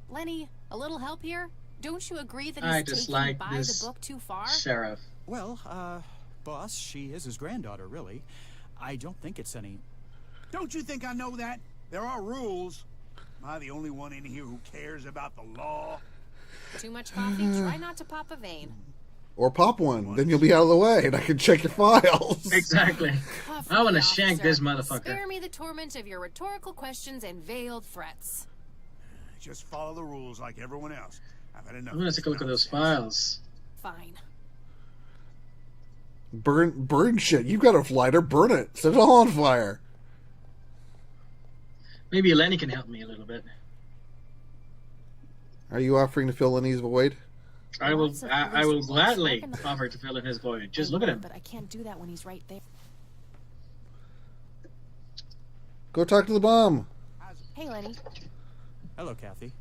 Speaker 3: Lenny, a little help here? Don't you agree that
Speaker 2: I
Speaker 3: he's
Speaker 2: just
Speaker 3: taking
Speaker 2: like
Speaker 3: by
Speaker 2: this
Speaker 3: the book too far?
Speaker 2: Sheriff.
Speaker 4: Well, boss, she is his granddaughter, really. I don't think it's any...
Speaker 6: Don't you think I know that? There are rules. Am I the only one in here who cares about the law?
Speaker 3: Too much coffee? Try not to pop a vein.
Speaker 1: Or pop one. Then you'll be out of the way and I can check your files.
Speaker 2: Exactly.
Speaker 3: Cuff
Speaker 2: I want
Speaker 3: me,
Speaker 2: to shank this
Speaker 3: officer.
Speaker 2: motherfucker.
Speaker 3: Spare me the torment of your rhetorical questions and veiled threats.
Speaker 6: Just follow the rules like everyone else. I've had enough.
Speaker 2: I'm going to take a look at those files.
Speaker 3: Fine.
Speaker 1: Burn shit. You got a lighter, burn it. Set it all on fire.
Speaker 2: Maybe Lenny can help me a little bit.
Speaker 1: Are you offering to fill Lenny's void?
Speaker 2: I will
Speaker 3: Lots of
Speaker 2: I will
Speaker 3: police
Speaker 2: gladly
Speaker 3: reports.
Speaker 2: offer to fill in his void. Just
Speaker 3: I
Speaker 2: look at
Speaker 3: would,
Speaker 2: him.
Speaker 3: But I can't do that when he's right there.
Speaker 1: Go talk to the bomb.
Speaker 3: Hey, Lenny.
Speaker 4: Hello, Kathy.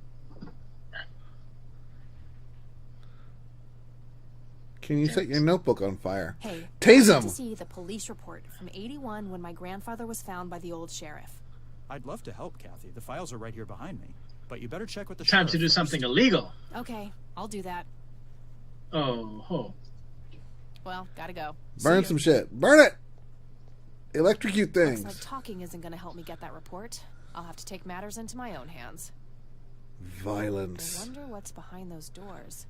Speaker 1: Can you set your notebook on fire?
Speaker 3: Hey.
Speaker 1: Tase
Speaker 3: I want
Speaker 1: him.
Speaker 3: to see the police report from 81 when my grandfather was found by the old sheriff.
Speaker 4: I'd love to help, Kathy. The files are right here behind me. But you better check with the
Speaker 2: Time to
Speaker 4: sheriff
Speaker 2: do
Speaker 4: first.
Speaker 2: something illegal.
Speaker 3: Okay, I'll do that.
Speaker 2: Oh.
Speaker 3: Well, gotta go.
Speaker 1: Burn
Speaker 4: ya.
Speaker 1: some shit. Burn it. Electrocute
Speaker 3: Looks like
Speaker 1: things.
Speaker 3: talking isn't gonna help me get that report. I'll have to take matters into my own hands. I
Speaker 1: Violence.
Speaker 3: wonder what's behind those doors.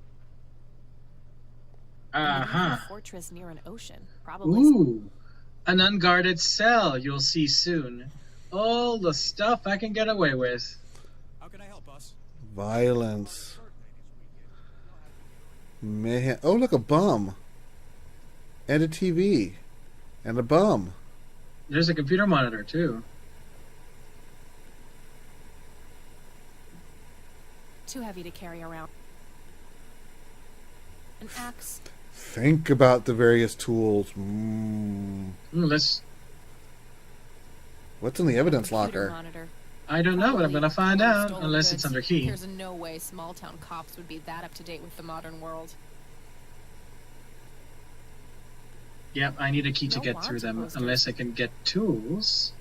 Speaker 2: Uh-huh.
Speaker 3: A fortress near an ocean. Probably.
Speaker 2: Ooh. An unguarded cell you'll see soon. All the stuff I can get away with.
Speaker 4: How can I help, boss?
Speaker 1: Violence. Mayhem. Oh, look, a bum. And a TV. And a bum.
Speaker 2: There's a computer monitor, too.
Speaker 3: Too heavy to carry around. An axe.
Speaker 1: Think about the various tools.
Speaker 2: Let's...
Speaker 1: What's in the evidence
Speaker 3: Computer
Speaker 1: locker?
Speaker 3: monitor.
Speaker 2: I don't know, but I'm gonna find
Speaker 3: Probably
Speaker 2: out.
Speaker 3: stolen
Speaker 2: Unless
Speaker 3: goods.
Speaker 2: it's under key.
Speaker 3: There's no way small-town cops would be that up to date with the modern world.
Speaker 2: Yep, I need a key to
Speaker 3: No
Speaker 2: get through them.
Speaker 3: wanted posters.
Speaker 2: Unless I can get tools.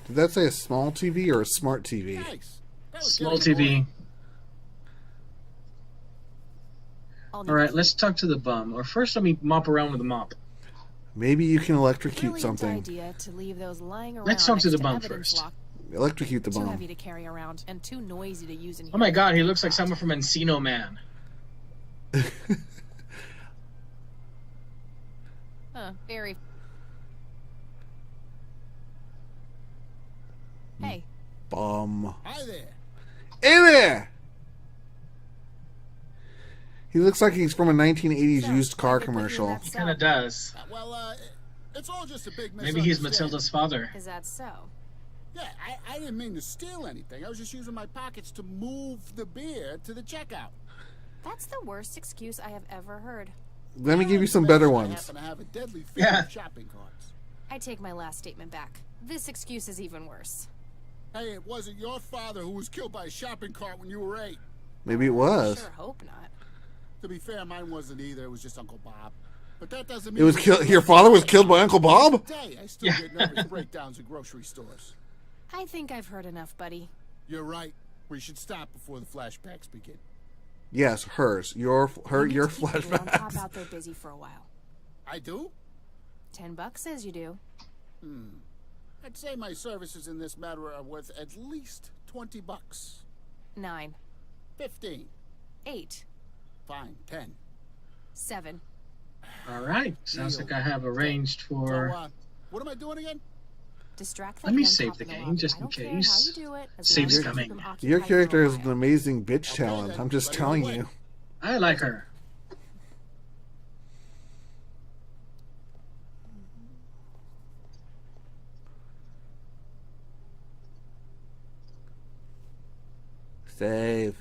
Speaker 1: Did that say a small TV or a smart TV?
Speaker 6: Nice. That was
Speaker 2: Small
Speaker 6: good.
Speaker 2: TV.
Speaker 3: I'll need
Speaker 2: Alright,
Speaker 3: to-
Speaker 2: let's talk to the bum. Or first let me mop around with the mop.
Speaker 1: Maybe you can electrocute
Speaker 3: Brilliant
Speaker 1: something.
Speaker 3: idea to leave those lying around.
Speaker 2: Let's talk to
Speaker 3: next
Speaker 2: the bum
Speaker 3: evidence
Speaker 2: first.
Speaker 3: lock-
Speaker 1: Electrocute the
Speaker 3: Too
Speaker 1: bomb.
Speaker 3: heavy to carry around and too noisy to use in here.
Speaker 2: Oh my god, he looks like someone from Encino Man.
Speaker 3: Very. Hey,
Speaker 1: Bum.
Speaker 6: Hi there.
Speaker 1: Hey there! He looks like he's from a 1980s
Speaker 3: So,
Speaker 1: used car
Speaker 3: I could put you in
Speaker 1: commercial.
Speaker 3: that
Speaker 2: He
Speaker 3: cell.
Speaker 2: kinda does.
Speaker 6: Well, it's all just a big
Speaker 2: Maybe he's Matilda's father.
Speaker 3: Is that so?
Speaker 7: Yeah, I didn't mean to steal anything. I was just using my pockets to move the beer to the checkout.
Speaker 3: That's the worst excuse I have ever heard.
Speaker 1: Let me give you some better ones.
Speaker 7: I happen to have a deadly fear of shopping carts.
Speaker 3: I take my last statement back. This excuse is even worse.
Speaker 7: Hey, it wasn't your father who was killed by a shopping cart when you were 8.
Speaker 1: Maybe it was.
Speaker 3: Sure hope not.
Speaker 7: To be fair, mine wasn't either. It was just Uncle Bob. But that doesn't mean
Speaker 1: It was killed. Your father was killed by Uncle Bob?
Speaker 7: Today, I still get nervous breakdowns at grocery stores.
Speaker 3: I think I've heard enough, buddy.
Speaker 7: You're right. We should stop before the flashbacks begin.
Speaker 1: Yes, hers. Your flashbacks.
Speaker 3: Pop out there busy for a while.
Speaker 7: I do?
Speaker 3: $10 says you do.
Speaker 7: I'd say my services in this matter are worth at least $20.
Speaker 3: 9.
Speaker 7: 15.
Speaker 3: 8.
Speaker 7: Fine. 10.
Speaker 3: 7.
Speaker 2: All right. Sounds like I have arranged for...
Speaker 7: So, what am I doing again?
Speaker 3: Distract
Speaker 2: Let me
Speaker 3: them,
Speaker 2: save
Speaker 3: pop
Speaker 2: the
Speaker 3: in
Speaker 2: game,
Speaker 3: lobby.
Speaker 2: just
Speaker 3: I
Speaker 2: in
Speaker 3: don't care
Speaker 2: case.
Speaker 3: how you do it, as
Speaker 2: Save's
Speaker 3: long as you keep
Speaker 2: coming.
Speaker 3: them occupied
Speaker 1: Your
Speaker 3: for a
Speaker 1: character has
Speaker 3: while.
Speaker 1: an amazing bitch
Speaker 7: Okay,
Speaker 1: talent.
Speaker 7: then.
Speaker 1: I'm just
Speaker 7: Let it
Speaker 1: telling
Speaker 7: away.
Speaker 1: you.
Speaker 2: I like her.
Speaker 1: Save.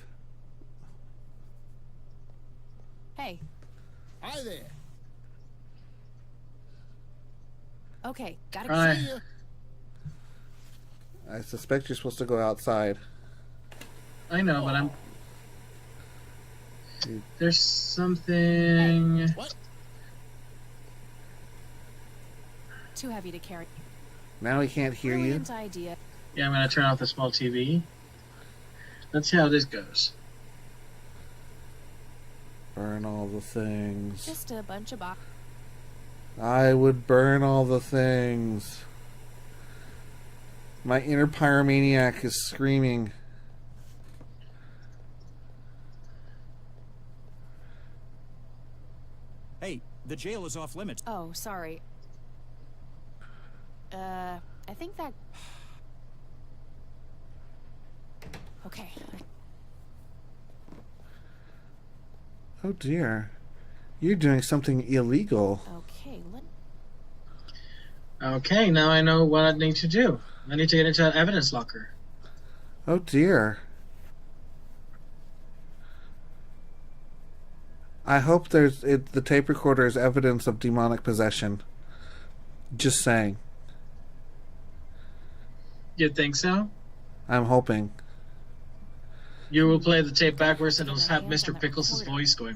Speaker 3: Hey,
Speaker 7: Hi there.
Speaker 3: okay, gotta
Speaker 2: Right.
Speaker 7: See ya.
Speaker 1: I suspect you're supposed to go outside.
Speaker 2: I know, but I'm... There's something...
Speaker 7: What?
Speaker 3: too heavy to carry.
Speaker 1: Now he can't hear you.
Speaker 3: Brilliant idea.
Speaker 2: Yeah, I'm going to turn off the small TV. Let's see how this goes.
Speaker 1: Burn all the things.
Speaker 3: Just a bunch of box.
Speaker 1: I would burn all the things. My inner pyromaniac is screaming.
Speaker 4: Hey, the jail is off limits.
Speaker 3: Oh, sorry. I think that... Okay.
Speaker 1: Oh dear. You're doing something illegal.
Speaker 3: Okay,
Speaker 2: Okay, now I know what I need to do. I need to get into that evidence locker.
Speaker 1: Oh dear. I hope the tape recorder is evidence of demonic possession. Just saying.
Speaker 2: You think so?
Speaker 1: I'm hoping.
Speaker 2: You will play the tape backwards and it'll have Mr. Pickles' voice going...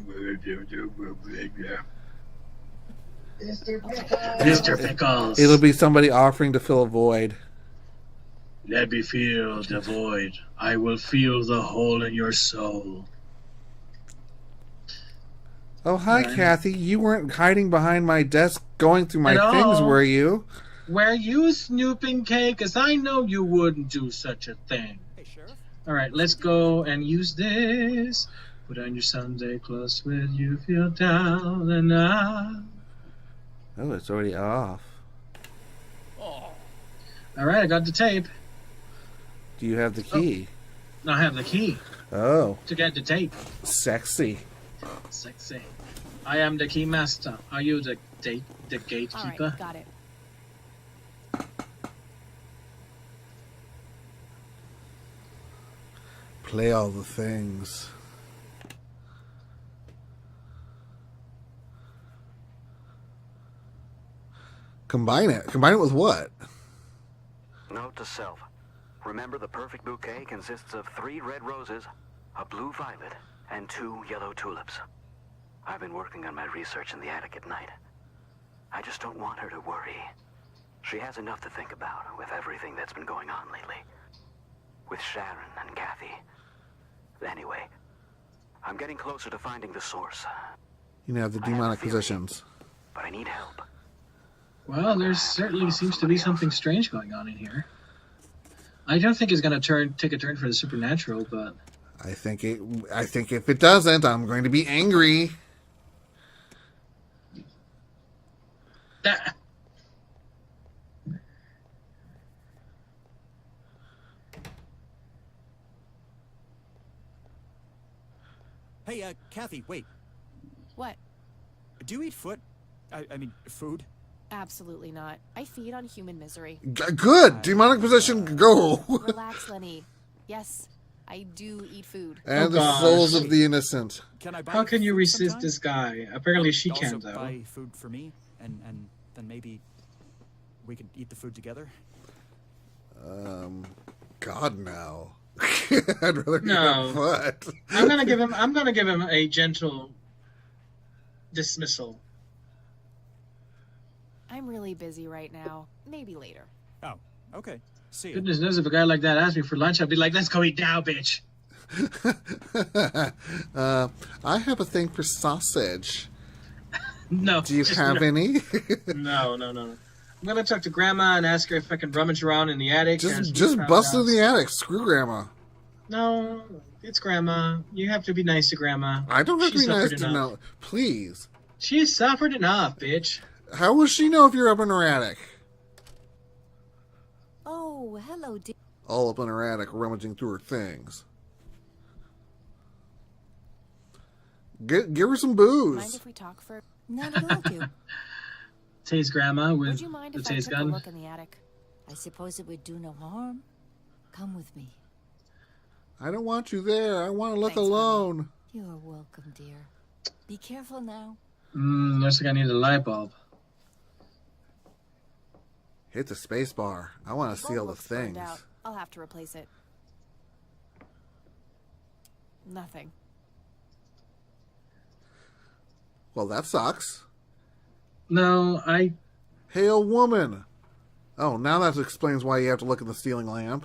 Speaker 2: Mr. Pickles.
Speaker 1: It'll be somebody offering to fill a void.
Speaker 2: Let me feel the void. I will feel the hole in your soul.
Speaker 1: Oh, hi,
Speaker 2: Right.
Speaker 1: Kathy. You weren't hiding behind my desk going through my
Speaker 2: At
Speaker 1: things,
Speaker 2: all.
Speaker 1: were you?
Speaker 2: Were you snooping, Kay? Because I know you wouldn't do such a thing.
Speaker 4: Hey, Sheriff.
Speaker 2: All right, let's go and use this. Put on your Sunday clothes when you feel down and out.
Speaker 1: Oh, it's already off.
Speaker 2: All right, I got the tape.
Speaker 1: Do you have the key?
Speaker 2: Now I have the key
Speaker 1: Oh,
Speaker 2: to get the tape.
Speaker 1: sexy.
Speaker 2: Sexy. I am the key master. Are you the
Speaker 3: All
Speaker 2: gatekeeper?
Speaker 3: right, got it.
Speaker 1: Play all the things. Combine it. Combine it with what?
Speaker 8: Note to self. Remember, the perfect bouquet consists of 3 red roses, a blue violet, and 2 yellow tulips. I've been working on my research in the attic at night. I just don't want her to worry. She has enough to think about with everything that's been going on lately. With Sharon and Kathy. Anyway, I'm getting closer to finding the source.
Speaker 1: You know, the demonic possessions.
Speaker 8: But I need help.
Speaker 2: Well, there certainly seems to be something strange going on in here. I don't think it's going to take a turn for the supernatural, but
Speaker 1: I think if it doesn't, I'm going to be angry.
Speaker 2: that.
Speaker 4: Hey, Kathy, wait.
Speaker 3: What?
Speaker 4: Do you eat foot? I mean, food?
Speaker 3: Absolutely not. I feed on human misery.
Speaker 1: Good! Demonic possession, go!
Speaker 3: Relax, Lenny. Yes, I do eat food.
Speaker 1: And the souls of the innocent.
Speaker 2: How can you resist this guy? Apparently she can, though.
Speaker 4: Buy food for me, and then maybe we could eat the food together?
Speaker 1: God, no. I'd rather eat a foot.
Speaker 2: I'm gonna give him a gentle dismissal.
Speaker 3: I'm really busy right now. Maybe later.
Speaker 4: Oh, okay. See you.
Speaker 2: Goodness knows if a guy like that asked me for lunch, I'd be like, let's go eat now, bitch.
Speaker 1: I have a thing for sausage.
Speaker 2: No.
Speaker 1: Do you have any?
Speaker 2: No. I'm gonna talk to Grandma and ask her if I can rummage around in the attic.
Speaker 1: Just bust in the attic. Screw Grandma.
Speaker 2: No, it's Grandma. You have to be nice to Grandma.
Speaker 1: I don't have to be nice to know. Please.
Speaker 2: She's suffered enough, bitch.
Speaker 1: How will she know if you're up in her attic?
Speaker 5: Oh, hello, dear.
Speaker 1: All up in her attic, rummaging through her things. Give her some booze.
Speaker 3: Mind if we talk for?
Speaker 5: Not at all, dear.
Speaker 2: Tase Grandma with
Speaker 3: Would you mind
Speaker 2: the
Speaker 3: if I
Speaker 2: tase
Speaker 3: took
Speaker 2: gun.
Speaker 3: a look in the attic?
Speaker 5: I suppose it would do no harm. Come with me.
Speaker 1: I don't want you there. I want to look
Speaker 3: Thanks,
Speaker 1: alone.
Speaker 5: You're welcome, dear. Be careful now.
Speaker 2: Looks like I need a light bulb.
Speaker 1: Hit the space bar. I want to see all the
Speaker 3: Looks burned
Speaker 1: things.
Speaker 3: out. I'll have to replace it. Nothing.
Speaker 1: Well, that sucks.
Speaker 2: No,
Speaker 1: Hail woman. Oh, now that explains why you have to look at the ceiling lamp.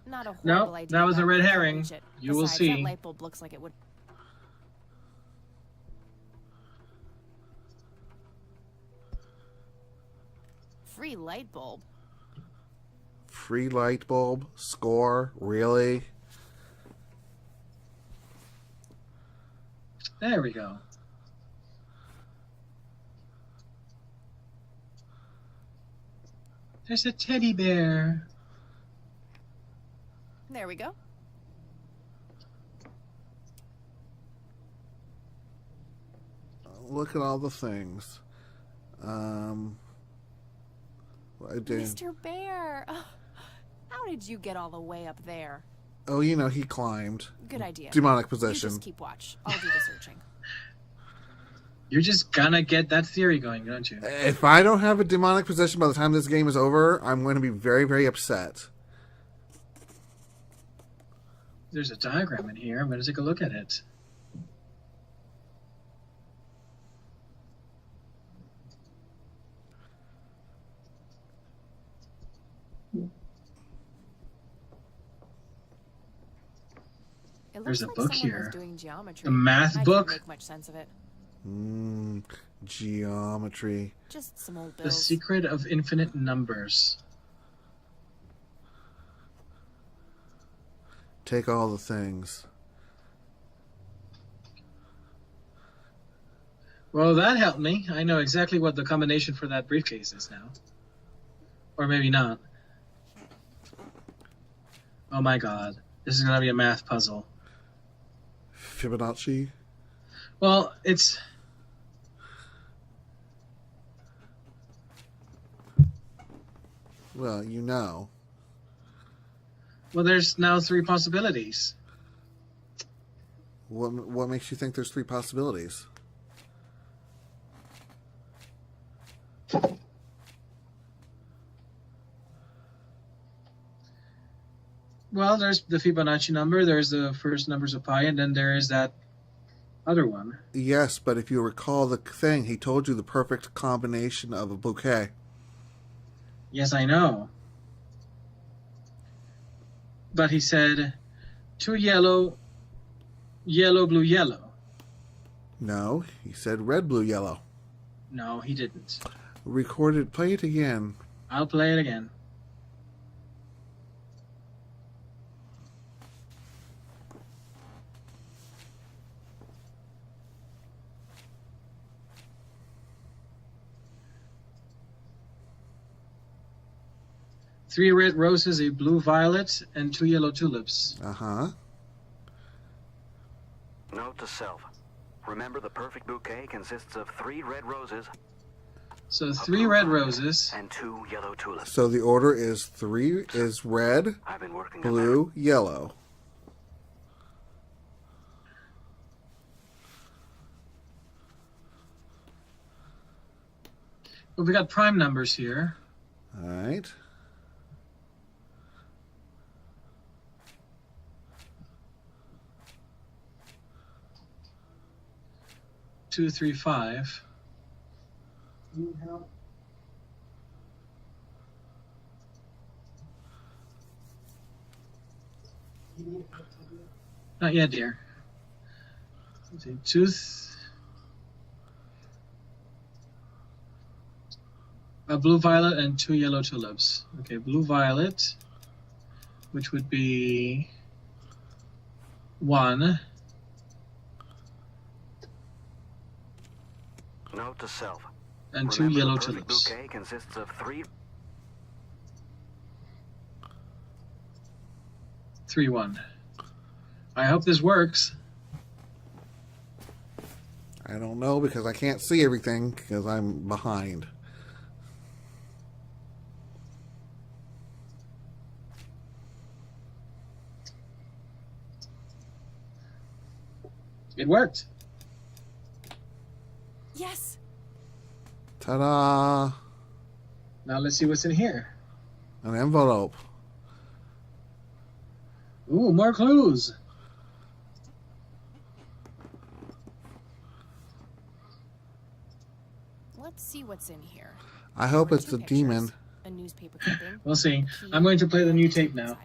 Speaker 3: Not a horrible
Speaker 2: No,
Speaker 3: idea.
Speaker 2: that was a
Speaker 3: but
Speaker 2: red
Speaker 3: I'll
Speaker 2: herring.
Speaker 3: reach it.
Speaker 2: You will
Speaker 3: Besides,
Speaker 2: see.
Speaker 3: That light bulb looks like it would. Free light bulb.
Speaker 1: Free light bulb. Score. Really?
Speaker 2: There we go. There's a teddy bear.
Speaker 3: There we go.
Speaker 1: Look at all the things. I did.
Speaker 3: Mr. Bear. Oh, how did you get all the way up there?
Speaker 1: Oh, you know, he climbed.
Speaker 3: Good idea.
Speaker 1: Demonic
Speaker 3: You
Speaker 1: possession.
Speaker 3: just keep watch. I'll do the searching.
Speaker 2: You're just gonna get that theory going, don't you?
Speaker 1: If I don't have a demonic possession by the time this game is over, I'm going to be very, very upset.
Speaker 2: There's a diagram in here. I'm gonna take a look at it.
Speaker 3: It
Speaker 2: There's
Speaker 3: looks
Speaker 2: a
Speaker 3: like
Speaker 2: book
Speaker 3: someone was
Speaker 2: here.
Speaker 3: doing geometry.
Speaker 2: A math
Speaker 3: I
Speaker 2: book?
Speaker 3: can't make much sense of it.
Speaker 1: Geometry.
Speaker 3: Just some old
Speaker 2: The
Speaker 3: bills.
Speaker 2: Secret of Infinite Numbers.
Speaker 1: Take all the things.
Speaker 2: Well, that helped me. I know exactly what the combination for that briefcase is now. Or maybe not. Oh my god. This is gonna be a math puzzle.
Speaker 1: Fibonacci.
Speaker 2: Well, it's...
Speaker 1: Well, you know.
Speaker 2: Well, there's now 3 possibilities.
Speaker 1: What makes you think there's 3 possibilities?
Speaker 2: Well, there's the Fibonacci number, there's the first numbers of pi, and then there is that other one.
Speaker 1: Yes, but if you recall the thing, he told you the perfect combination of a bouquet.
Speaker 2: Yes, I know. But he said 2 yellow, yellow, blue, yellow.
Speaker 1: No, he said red, blue, yellow.
Speaker 2: No, he didn't.
Speaker 1: Recorded. Play it again.
Speaker 2: I'll play it again. Three red roses, a blue violet, and 2 yellow tulips.
Speaker 1: Uh-huh.
Speaker 8: Note to self. Remember, the perfect bouquet consists of 3 red roses,
Speaker 2: So 3 red roses.
Speaker 8: And 2 yellow tulips.
Speaker 1: So the order is 3 is red, blue, yellow.
Speaker 2: Well, we got prime numbers here.
Speaker 1: All right.
Speaker 2: Two, 3, 5. Need help? Not yet, dear. Let's see, a blue violet and 2 yellow tulips. Okay, blue violet, which would be 1.
Speaker 8: Note to self.
Speaker 2: And 2 yellow tulips.
Speaker 8: Bouquet consists of 3.
Speaker 2: 3, 1. I hope this works.
Speaker 1: I don't know because I can't see everything because I'm behind.
Speaker 2: It worked.
Speaker 3: Yes.
Speaker 1: Ta-da!
Speaker 2: Now let's see what's in here.
Speaker 1: An envelope.
Speaker 2: Ooh, more clues.
Speaker 3: Let's see what's in here.
Speaker 1: I hope
Speaker 3: There were
Speaker 1: it's
Speaker 3: 2
Speaker 1: a
Speaker 3: pictures,
Speaker 1: demon.
Speaker 3: A newspaper clipping.
Speaker 2: We'll see.
Speaker 3: Key,
Speaker 2: I'm going to play the new tape now.
Speaker 3: inside.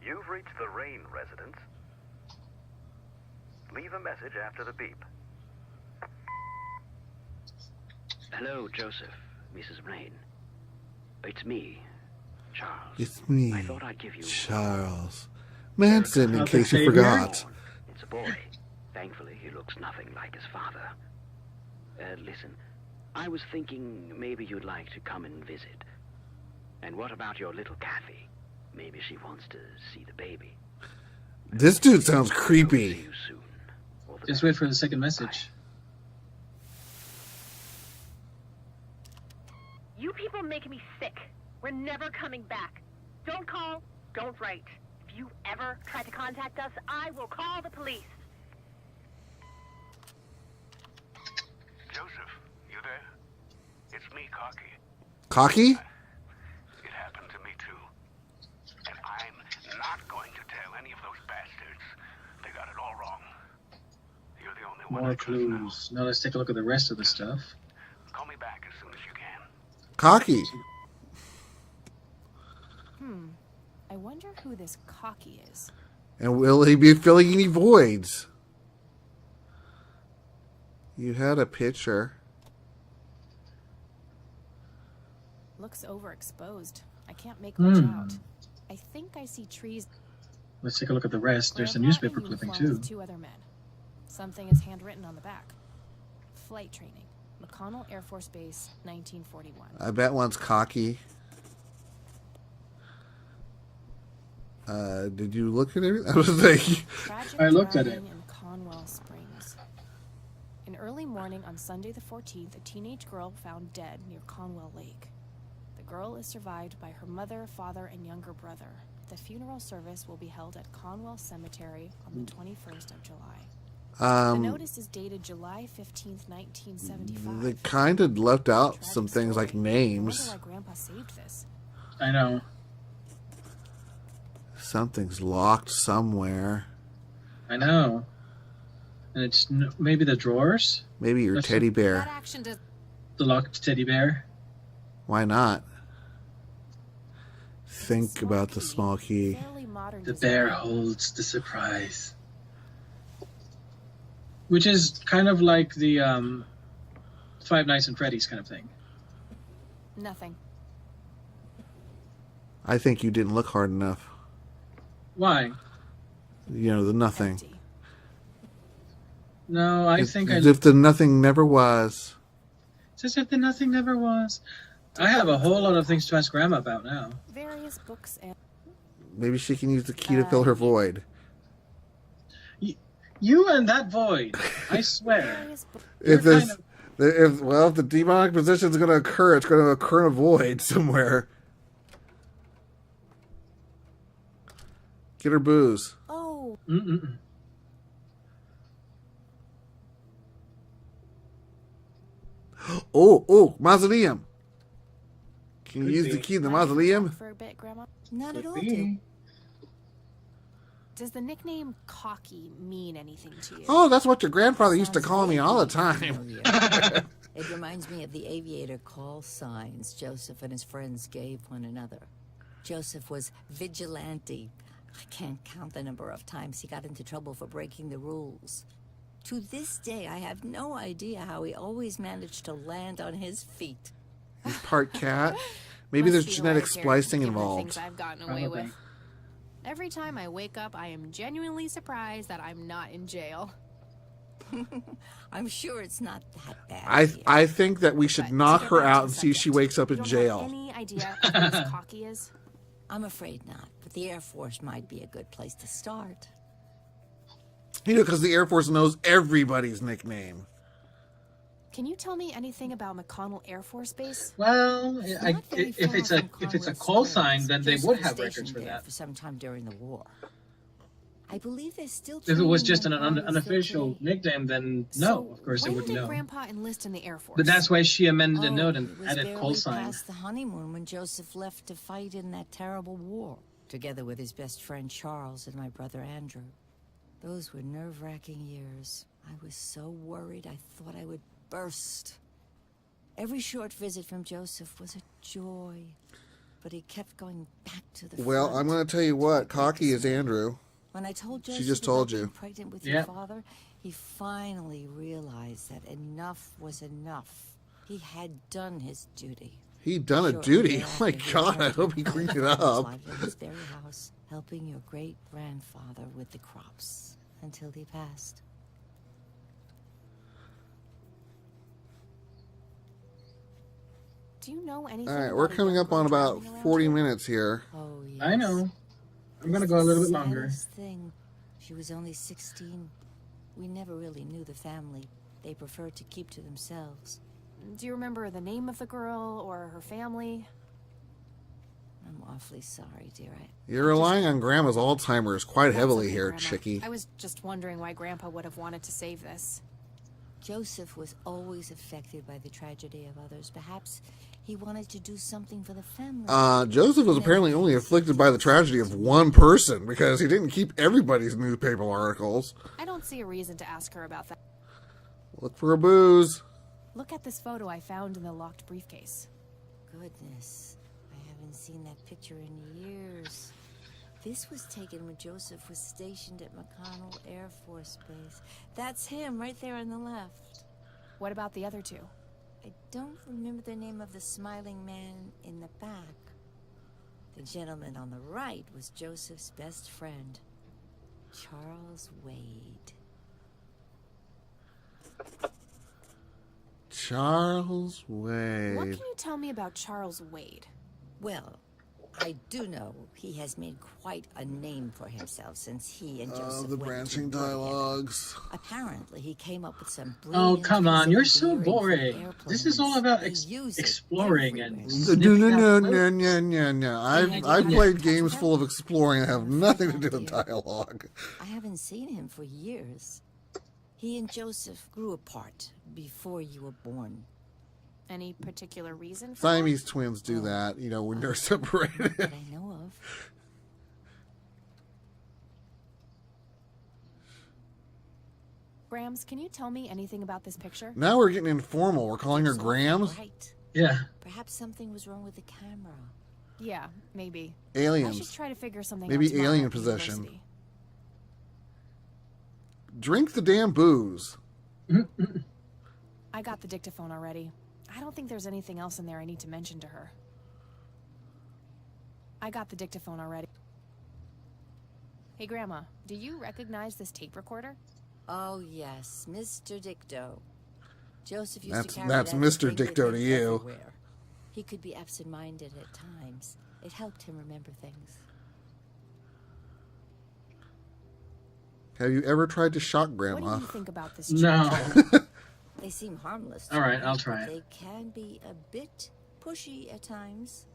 Speaker 8: You've reached the Rain residence. Leave a message after the beep.
Speaker 9: Hello, Joseph, Mrs. Rain. It's me, Charles.
Speaker 1: It's me,
Speaker 9: I thought I'd give you
Speaker 1: Charles Manson, in
Speaker 2: Not
Speaker 1: case
Speaker 2: the
Speaker 1: you
Speaker 2: savior?
Speaker 1: forgot.
Speaker 9: It's a boy. Thankfully, he looks nothing like his father. Listen, I was thinking maybe you'd like to come and visit. And what about your little Kathy? Maybe she wants to see the baby.
Speaker 1: This dude sounds
Speaker 9: See
Speaker 1: creepy.
Speaker 9: you soon. All the
Speaker 2: Just
Speaker 9: best.
Speaker 2: wait for the second message.
Speaker 10: You people make me sick. We're never coming back. Don't call, don't write. If you ever try to contact us, I will call the police.
Speaker 6: Joseph, you there? It's me, Cocky.
Speaker 1: Cocky?
Speaker 6: It happened to me too. And I'm not going to tell any of those bastards. They got it all wrong. You're the only one
Speaker 2: More
Speaker 6: I trust now.
Speaker 2: clues. Now let's take a look at the rest of the stuff.
Speaker 6: Call me back as soon as you can.
Speaker 1: Cocky.
Speaker 3: I wonder who this Cocky is.
Speaker 1: And will he be filling any voids? You had a picture.
Speaker 3: Looks overexposed. I can't make much out. I think I see trees.
Speaker 2: Let's take a look at the rest. There's a
Speaker 3: Grandpa
Speaker 2: newspaper
Speaker 3: in
Speaker 2: clipping
Speaker 3: uniform
Speaker 2: too.
Speaker 3: with 2 other men. Something is handwritten on the back. Flight training. McConnell Air Force Base, 1941.
Speaker 1: I bet one's Cocky. Did you look at it? I was like,
Speaker 3: Tragic
Speaker 2: I looked at
Speaker 3: drowning
Speaker 2: it.
Speaker 3: in Conwell Springs. In early morning on Sunday the 14th, a teenage girl found dead near Conwell Lake. The girl is survived by her mother, father, and younger brother. The funeral service will be held at Conwell Cemetery on the 21st of July. The notice is dated July 15th, 1975.
Speaker 1: they kind of left out
Speaker 3: Tragic
Speaker 1: some things like
Speaker 3: story. I
Speaker 1: names.
Speaker 3: wonder why Grandpa saved this.
Speaker 2: I know.
Speaker 1: Something's locked somewhere.
Speaker 2: I know. And it's maybe the drawers?
Speaker 1: Maybe your
Speaker 2: Let's
Speaker 1: teddy
Speaker 3: That
Speaker 1: bear.
Speaker 3: action does.
Speaker 2: The locked teddy bear?
Speaker 1: Why not? Think about the small key.
Speaker 3: Fairly modern
Speaker 2: The
Speaker 3: design.
Speaker 2: bear holds the surprise. Which is kind of like the Five Nights at Freddy's kind of thing.
Speaker 3: Nothing.
Speaker 1: I think you didn't look hard enough.
Speaker 2: Why?
Speaker 1: You know, the nothing.
Speaker 3: Empty.
Speaker 2: No, I think I...
Speaker 1: As if the nothing never was.
Speaker 2: It's as if nothing never was. I have a whole lot of things to ask Grandma about now.
Speaker 3: Various books and...
Speaker 1: Maybe she can use the key to fill her void.
Speaker 2: You and that void, I swear.
Speaker 1: If the demonic possession is going to occur, it's going to occur in a void somewhere. Get her booze.
Speaker 3: Oh.
Speaker 1: Oh, mausoleum. Can you use the key in the mausoleum?
Speaker 3: For a bit, Grandma?
Speaker 5: Not at all,
Speaker 3: Does the nickname Cocky mean anything to you?
Speaker 1: Oh, that's what your grandfather used to call me all the time.
Speaker 5: It reminds me of the aviator call signs Joseph and his friends gave one another. Joseph was vigilante. I can't count the number of times he got into trouble for breaking the rules. To this day, I have no idea how he always managed to land on his feet.
Speaker 1: He's part cat. Maybe there's genetic splicing involved.
Speaker 3: Things I've gotten away with. Every time I wake up, I am genuinely surprised that I'm not in jail.
Speaker 5: I'm sure it's not that bad.
Speaker 1: I think that we should knock her out and see if she wakes up in jail.
Speaker 3: Any idea who Cocky is?
Speaker 5: I'm afraid not, but the Air Force might be a good place to start.
Speaker 1: You know, because the Air Force knows everybody's nickname.
Speaker 3: Can you tell me anything about McConnell Air Force Base?
Speaker 2: Well, if it's a call sign, then they would have records for that.
Speaker 5: For some time during the war. I believe they're still.
Speaker 2: If it was just an unofficial nickname, then no, of course they wouldn't know.
Speaker 3: When did Grandpa enlist in the Air Force?
Speaker 2: But that's why she amended the note and added call sign.
Speaker 5: Past the honeymoon when Joseph left to fight in that terrible war, together with his best friend Charles and my brother Andrew. Those were nerve-wracking years. I was so worried I thought I would burst. Every short visit from Joseph was a joy, but he kept going back to the front.
Speaker 1: I'm going to tell you what, Cocky is Andrew.
Speaker 5: When I told Joseph
Speaker 1: she just told you.
Speaker 5: Pregnant with your father, he finally realized that enough was enough. He had done his duty.
Speaker 1: He'd done a duty? Oh my God, I hope he cleaned it up.
Speaker 5: Lived in his very house, helping your great-grandfather with the crops until he passed.
Speaker 3: Do you know anything?
Speaker 1: All right, we're coming up on about 40 minutes here.
Speaker 5: Oh, yes.
Speaker 2: I know. I'm going to go a little bit longer.
Speaker 5: Thing. She was only 16. We never really knew the family. They preferred to keep to themselves.
Speaker 3: Do you remember the name of the girl or her family?
Speaker 5: I'm awfully sorry, dear.
Speaker 1: You're relying on Grandma's Alzheimer's quite heavily here,
Speaker 3: Grandma.
Speaker 1: Chickie.
Speaker 3: I was just wondering why Grandpa would have wanted to save this.
Speaker 5: Joseph was always affected by the tragedy of others. Perhaps he wanted to do something for the family.
Speaker 1: Joseph was apparently only afflicted by the tragedy of one person because he didn't keep everybody's newspaper articles.
Speaker 3: I don't see a reason to ask her about that.
Speaker 1: Look for a booze.
Speaker 3: Look at this photo I found in the locked briefcase.
Speaker 5: Goodness, I haven't seen that picture in years. This was taken when Joseph was stationed at McConnell Air Force Base. That's him right there on the left.
Speaker 3: What about the other two?
Speaker 5: I don't remember the name of the smiling man in the back. The gentleman on the right was Joseph's best friend, Charles Wade.
Speaker 1: Charles Wade.
Speaker 3: What can you tell me about Charles Wade?
Speaker 5: Well, I do know he has made quite a name for himself since he and Joseph
Speaker 1: the branching dialogues.
Speaker 5: Apparently, he came up with some
Speaker 2: Oh, come on, you're so boring. This is all about exploring and...
Speaker 1: No. I've played games full of exploring that have nothing to do with dialogue.
Speaker 5: I haven't seen him for years. He and Joseph grew apart before you were born.
Speaker 3: Any particular reason for
Speaker 1: Siamese twins do that, when they're separated.
Speaker 5: That I know of.
Speaker 3: Grams, can you tell me anything about this picture?
Speaker 1: Now we're getting informal. We're calling her Grams?
Speaker 5: Right.
Speaker 2: Yeah.
Speaker 5: Perhaps something was wrong with the camera.
Speaker 3: Yeah, maybe.
Speaker 1: Aliens.
Speaker 3: I should try to figure something out.
Speaker 1: Maybe alien possession. Drink the damn booze.
Speaker 3: I got the dictaphone already. I don't think there's anything else in there I need to mention to her. I got the dictaphone already. Hey, Grandma, do you recognize this tape recorder?
Speaker 5: Oh, yes, Mr. Dicto. Joseph used to carry
Speaker 1: that's
Speaker 5: that
Speaker 1: Mr.
Speaker 5: thing with
Speaker 1: Dicto
Speaker 5: him
Speaker 1: to you.
Speaker 5: everywhere. He could be absent-minded at times. It helped him remember things.
Speaker 1: Have you ever tried to shock Grandma?
Speaker 3: What do you think about this?
Speaker 2: No.
Speaker 5: They seem harmless.
Speaker 2: All right,
Speaker 5: me,
Speaker 2: I'll try
Speaker 5: but
Speaker 2: it.
Speaker 5: They can be a bit pushy at times.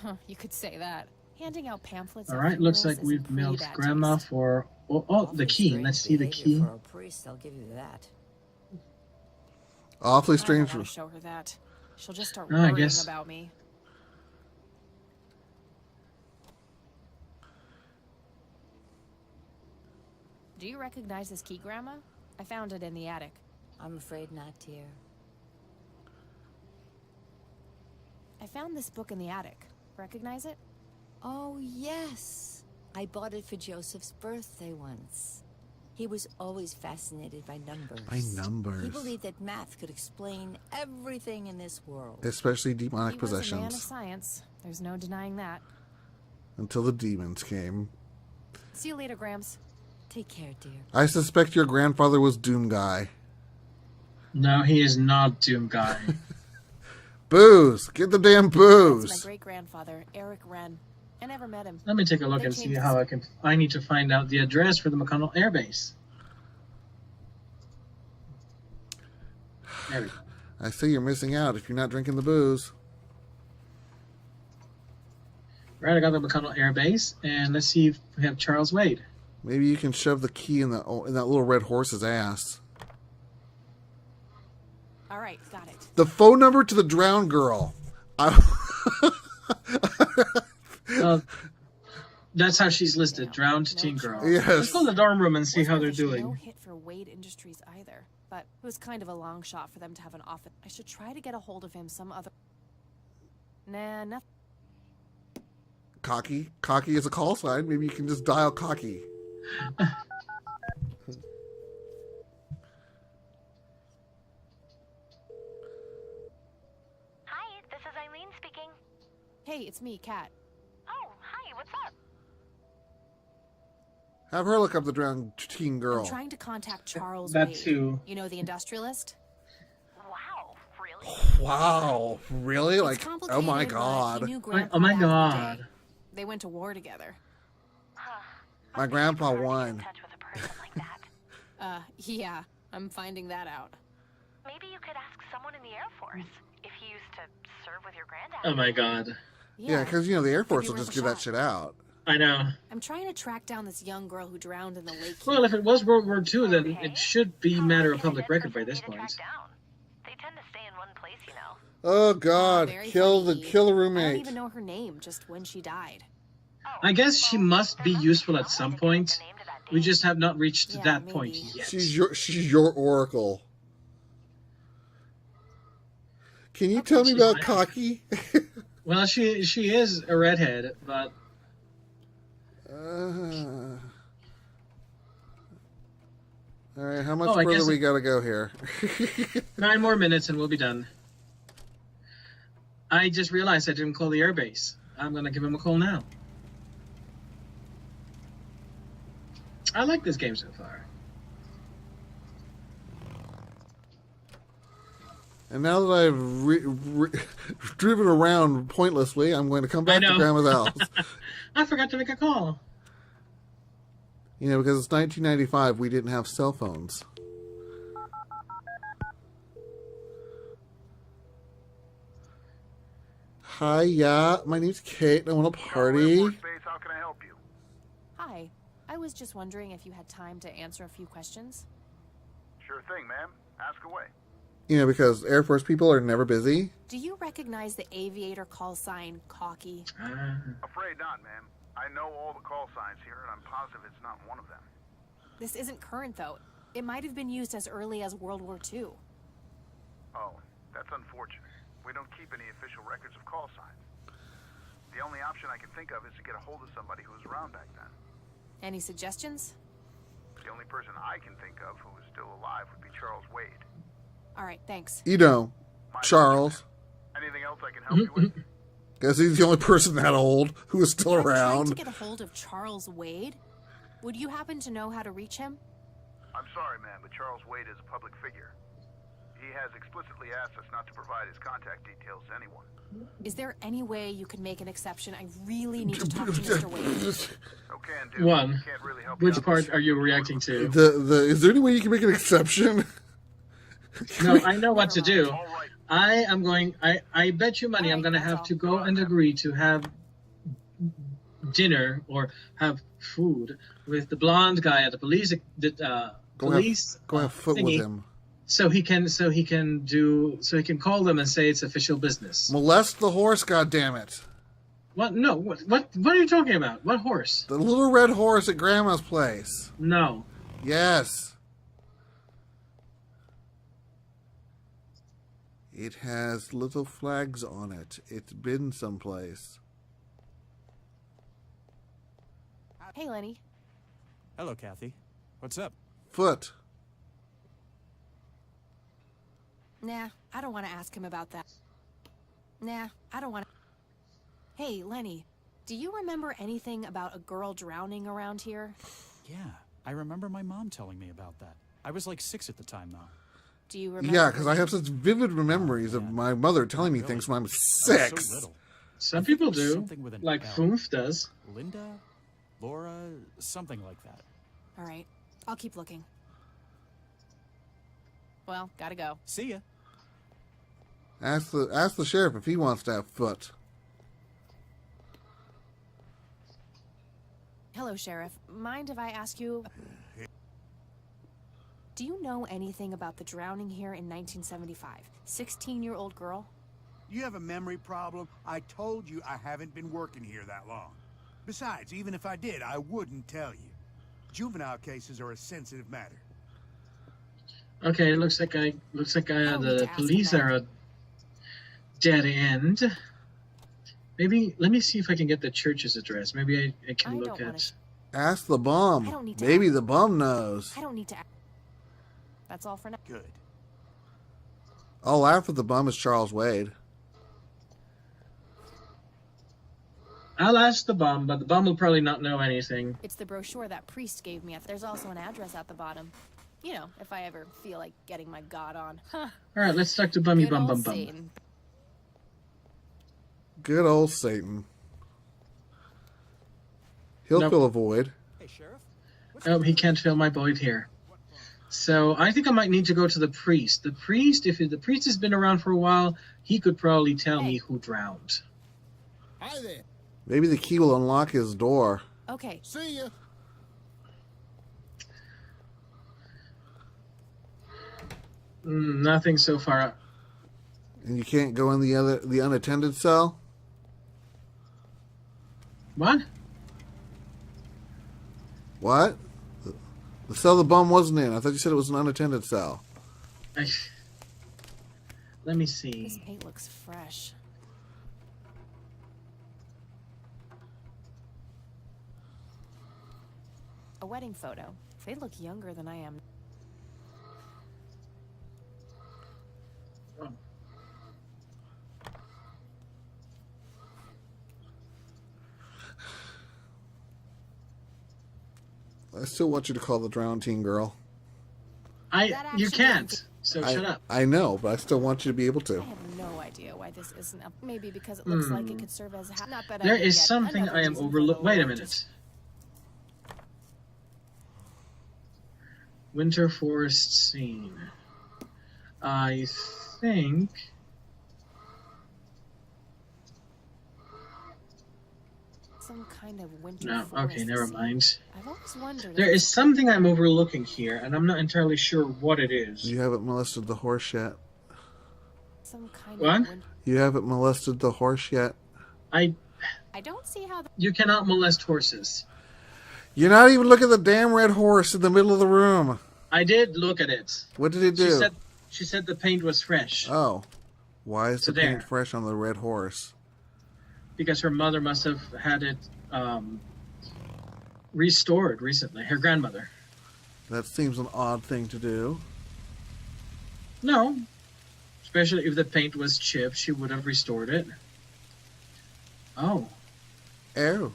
Speaker 3: Huh, you could say that. Handing out pamphlets.
Speaker 2: All right, looks like we've mailed Grandma for... Oh, the key. Let's see the key.
Speaker 5: For a priest, I'll give you that.
Speaker 1: Awfully
Speaker 3: I don't
Speaker 1: strange.
Speaker 3: want to show her that. She'll just start
Speaker 2: I
Speaker 3: worrying
Speaker 2: guess.
Speaker 3: about me. Do you recognize this key, Grandma? I found it in the attic.
Speaker 5: I'm afraid not, dear.
Speaker 3: I found this book in the attic. Recognize it?
Speaker 5: Oh, yes. I bought it for Joseph's birthday once. He was always fascinated by numbers.
Speaker 1: By numbers.
Speaker 5: He believed that math could explain everything in this world.
Speaker 1: Especially demonic
Speaker 3: He was a man of
Speaker 1: possessions.
Speaker 3: science. There's no denying that.
Speaker 1: Until the demons came.
Speaker 3: See you later, Grams.
Speaker 5: Take care, dear.
Speaker 1: I suspect your grandfather was Doom Guy.
Speaker 2: No, he is not Doom Guy.
Speaker 1: Booze! Get the damn
Speaker 3: That's
Speaker 1: booze!
Speaker 3: my great-grandfather, Eric Wren. I never met him.
Speaker 2: Let me take a look and see how I can... I need to find out the address for the McConnell Air Base. There we go.
Speaker 1: I see you're missing out if you're not drinking the booze.
Speaker 2: Right, I got the McConnell Air Base, and let's see if we have Charles Wade.
Speaker 1: Maybe you can shove the key in that little red horse's ass.
Speaker 3: All right, got it.
Speaker 1: The phone number to the drowned girl.
Speaker 2: That's how she's listed, drowned teen girl.
Speaker 1: Yes.
Speaker 2: Let's go to the dorm room and see how they're
Speaker 3: No
Speaker 2: doing.
Speaker 3: hit for Wade Industries either, but it was kind of a long shot for them to have an office. I should try to get a hold of him some other. Nah, nothing.
Speaker 1: Cocky. Cocky is a call sign. Maybe you can just dial cocky.
Speaker 10: Hi, this is Eileen speaking.
Speaker 3: Hey, it's me, Kat.
Speaker 10: Oh, hi, what's up?
Speaker 1: Have her look up the drowned teen
Speaker 3: I'm
Speaker 1: girl.
Speaker 3: trying to contact Charles
Speaker 2: That
Speaker 3: Wade.
Speaker 2: too.
Speaker 3: You know, the industrialist?
Speaker 10: Wow, really?
Speaker 1: Wow. Really?
Speaker 3: It's
Speaker 1: Like, oh
Speaker 3: complicated,
Speaker 1: my
Speaker 3: but he
Speaker 1: god.
Speaker 3: knew Grandpa
Speaker 2: Oh my
Speaker 3: back in the
Speaker 2: god.
Speaker 3: day. They went to war together.
Speaker 1: My grandpa
Speaker 10: Hard to get in
Speaker 1: won.
Speaker 10: touch with a person like that.
Speaker 3: Yeah, I'm finding that out.
Speaker 10: Maybe you could ask someone in the Air Force if he used to serve with your granddad.
Speaker 2: Oh my god.
Speaker 1: Yeah, because, you know, the Air Force
Speaker 3: Could
Speaker 1: will
Speaker 3: be
Speaker 1: just
Speaker 3: worth
Speaker 1: give
Speaker 3: a
Speaker 1: that
Speaker 3: shot.
Speaker 1: shit out.
Speaker 2: I know.
Speaker 3: I'm trying to track down this young girl who drowned in the lake.
Speaker 2: Well, if it was World War II, then
Speaker 10: Okay.
Speaker 2: it should be
Speaker 10: How
Speaker 2: matter
Speaker 10: would
Speaker 2: of
Speaker 10: I get a
Speaker 2: public
Speaker 10: dead
Speaker 2: record by
Speaker 10: person
Speaker 2: this
Speaker 10: for me to
Speaker 2: point.
Speaker 10: track down? They tend to stay in one place, you know.
Speaker 1: Oh god.
Speaker 3: Very
Speaker 1: Kill
Speaker 3: funny.
Speaker 1: the
Speaker 3: I don't
Speaker 1: roommate.
Speaker 3: even know her name, just when she died.
Speaker 2: I guess she must be
Speaker 10: There
Speaker 2: useful at
Speaker 10: someone
Speaker 2: some
Speaker 10: that can
Speaker 2: point.
Speaker 10: give the name to that
Speaker 2: We
Speaker 10: date.
Speaker 2: just have not reached
Speaker 3: Yeah,
Speaker 2: that
Speaker 3: maybe.
Speaker 2: point yet.
Speaker 1: She's your oracle. Can you tell me
Speaker 2: She's
Speaker 1: about
Speaker 2: my-
Speaker 1: Cocky?
Speaker 2: Well, she is a redhead, but
Speaker 1: All right, how much
Speaker 2: Oh, I
Speaker 1: further
Speaker 2: guess
Speaker 1: we
Speaker 2: it-
Speaker 1: gotta go here?
Speaker 2: 9 more minutes and we'll be done. I just realized I didn't call the airbase. I'm gonna give him a call now. I like this game so far.
Speaker 1: And now that I've driven around pointlessly, I'm going to come back to
Speaker 2: know.
Speaker 1: Grandma's house.
Speaker 2: I forgot to make a call.
Speaker 1: You know, because it's 1995, we didn't have cell phones. Hi, yeah, my name's Kate, and I want to party.
Speaker 6: Air Force Base, how can I help you?
Speaker 3: Hi. I was just wondering if you had time to answer a few questions.
Speaker 6: Sure thing, ma'am. Ask away.
Speaker 1: You know, because Air Force people are never busy.
Speaker 3: Do you recognize the aviator call sign Cocky?
Speaker 6: Afraid not, ma'am. I know all the call signs here, and I'm positive it's not one of them.
Speaker 3: This isn't current, though. It might have been used as early as World War II.
Speaker 6: Oh, that's unfortunate. We don't keep any official records of call signs. The only option I can think of is to get a hold of somebody who was around back then.
Speaker 3: Any suggestions?
Speaker 6: The only person I can think of who is still alive would be Charles Wade.
Speaker 3: All right, thanks.
Speaker 1: You know,
Speaker 6: My
Speaker 1: Charles.
Speaker 6: Anything else I can help you with?
Speaker 1: Because he's the only person that old who is still
Speaker 3: I'm trying to
Speaker 1: around.
Speaker 3: get a hold of Charles Wade. Would you happen to know how to reach him?
Speaker 6: I'm sorry, ma'am, but Charles Wade is a public figure. He has explicitly asked us not to provide his contact details to anyone.
Speaker 3: Is there any way you could make an exception? I really need to talk to Mr. Wade.
Speaker 6: Okay, and do.
Speaker 2: One.
Speaker 6: Can't really help
Speaker 2: Which
Speaker 6: you out.
Speaker 2: part are you reacting to?
Speaker 1: Is there any way you can make an exception?
Speaker 2: No, I know what to do. I bet you money I'm going to have to go and agree to have dinner or have food with the blonde guy at the police
Speaker 1: Go have foot
Speaker 2: thingy,
Speaker 1: with him.
Speaker 2: so he can call them and say it's official business.
Speaker 1: Molest the horse, goddammit.
Speaker 2: What? No. What are you talking about? What horse?
Speaker 1: The little red horse at Grandma's place.
Speaker 2: No.
Speaker 1: Yes. It has little flags on it. It's been someplace.
Speaker 3: Hey, Lenny.
Speaker 4: Hello, Kathy. What's up?
Speaker 1: Foot.
Speaker 3: Nah, I don't want to ask him about that. Nah, I don't want to. Hey, Lenny, do you remember anything about a girl drowning around here?
Speaker 4: Yeah, I remember my mom telling me about that. I was like 6 at the time, though.
Speaker 3: Do you remember?
Speaker 1: Yeah, because I have such vivid memories of my mother telling me things when I was 6.
Speaker 4: So little.
Speaker 2: Some people do.
Speaker 4: Something with an
Speaker 2: Like
Speaker 4: L.
Speaker 2: Foof does.
Speaker 4: Linda? Laura? Something like that.
Speaker 3: All right, I'll keep looking. Well, gotta go.
Speaker 4: See ya.
Speaker 1: Ask the sheriff if he wants to have foot.
Speaker 3: Hello, Sheriff. Mind if I ask you... Do you know anything about the drowning here in 1975? 16-year-old girl?
Speaker 11: You have a memory problem? I told you I haven't been working here that long. Besides, even if I did, I wouldn't tell you. Juvenile cases are a sensitive matter.
Speaker 2: Okay, it looks like the police are a dead end. Maybe let me see if I can get the church's address. Maybe I can look at.
Speaker 1: Ask the bum. Maybe the bum knows.
Speaker 3: I don't need to. That's all for now.
Speaker 11: Good.
Speaker 1: I'll laugh at the bum is Charles Wade.
Speaker 2: I'll ask the bum, but the bum will probably not know anything.
Speaker 3: It's the brochure that priest gave me. There's also an address at the bottom. You know, if I ever feel like getting my god on.
Speaker 2: All right, let's talk to Bummy
Speaker 3: Good
Speaker 2: Bum
Speaker 3: old
Speaker 2: Bum Bum.
Speaker 3: Satan.
Speaker 1: Good old Satan. He'll fill a void.
Speaker 4: Hey, Sheriff?
Speaker 2: Oh, he can't fill my void here. So I think I might need to go to the priest. The priest, if the priest has been around for a while, he could probably tell me who drowned.
Speaker 7: Hi there.
Speaker 1: Maybe the key will unlock his door.
Speaker 3: Okay.
Speaker 7: See ya.
Speaker 2: Nothing so far.
Speaker 1: And you can't go in the unattended cell?
Speaker 2: What?
Speaker 1: What? The cell the bum wasn't in. I thought you said it was an unattended cell.
Speaker 2: Let me see.
Speaker 3: This paint looks fresh. A wedding photo. They look younger than I am.
Speaker 1: I still want you to call the drowned teen girl.
Speaker 2: You can't. So shut up.
Speaker 1: I know, but I still want you to be able to.
Speaker 3: I have no idea why this isn't up. Maybe because it looks like it could serve as a not that
Speaker 2: There
Speaker 3: I
Speaker 2: is
Speaker 3: get
Speaker 2: something
Speaker 3: another
Speaker 2: I am
Speaker 3: reason for
Speaker 2: overlooking.
Speaker 3: the
Speaker 2: Wait a
Speaker 3: Lord
Speaker 2: minute. Winter forest scene. I think.
Speaker 3: Some kind of winter
Speaker 2: No,
Speaker 3: forest
Speaker 2: okay, never
Speaker 3: scene.
Speaker 2: mind.
Speaker 3: I've always wondered.
Speaker 2: There is something I'm overlooking here, and I'm not entirely sure what it is.
Speaker 1: You haven't molested the horse yet.
Speaker 3: Some kind
Speaker 2: What?
Speaker 3: of
Speaker 1: You haven't molested the horse yet.
Speaker 3: I don't see how.
Speaker 2: You cannot molest horses.
Speaker 1: You're not even looking at the damn red horse in the middle of the room.
Speaker 2: I did look at it.
Speaker 1: What did it do?
Speaker 2: She said the paint was fresh.
Speaker 1: Oh. Why is
Speaker 2: So
Speaker 1: the paint
Speaker 2: there.
Speaker 1: fresh on the red horse?
Speaker 2: Because her mother must have had it restored recently. Her grandmother.
Speaker 1: That seems an odd thing to do.
Speaker 2: No. Especially if the paint was chipped, she would have restored it. Oh.
Speaker 1: Oh.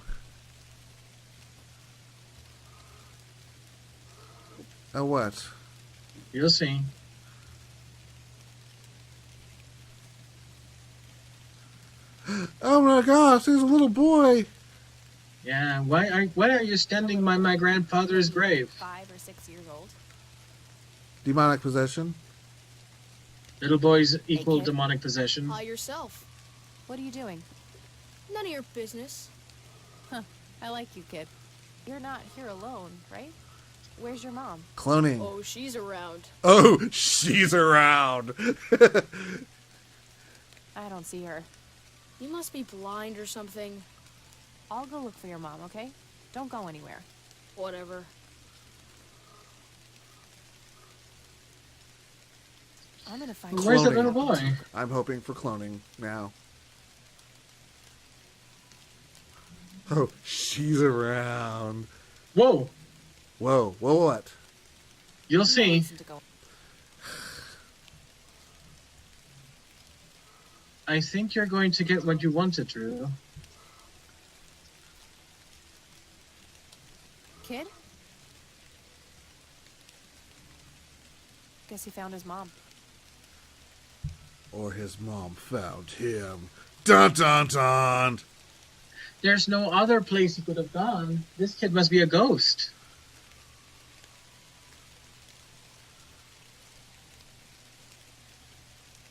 Speaker 1: Oh, what?
Speaker 2: You'll see.
Speaker 1: Oh my gosh, there's a little boy.
Speaker 2: Yeah, why are you standing by my grandfather's grave?
Speaker 3: 5 or 6 years old.
Speaker 1: Demonic possession.
Speaker 2: Little boys equal
Speaker 3: kid.
Speaker 2: demonic possession.
Speaker 12: Hi yourself.
Speaker 3: What are you doing?
Speaker 12: None of your business.
Speaker 3: Huh. I like you, kid. You're not here alone, right? Where's your mom?
Speaker 1: Cloning.
Speaker 12: Oh, she's around.
Speaker 1: Oh, she's around.
Speaker 3: I don't see her.
Speaker 12: You must be blind or something.
Speaker 3: I'll go look for your mom, okay? Don't go anywhere.
Speaker 12: Whatever.
Speaker 3: I'm gonna find
Speaker 2: Where's the
Speaker 1: Cloning.
Speaker 2: little boy?
Speaker 1: I'm hoping for cloning now. Oh, she's around.
Speaker 2: Whoa!
Speaker 1: Whoa, what?
Speaker 2: You'll see. I think you're going to get what you wanted, Drew.
Speaker 3: Kid? Guess he found his mom.
Speaker 1: Or his mom found him. Dun dun dun!
Speaker 2: There's no other place he could have gone. This kid must be a ghost.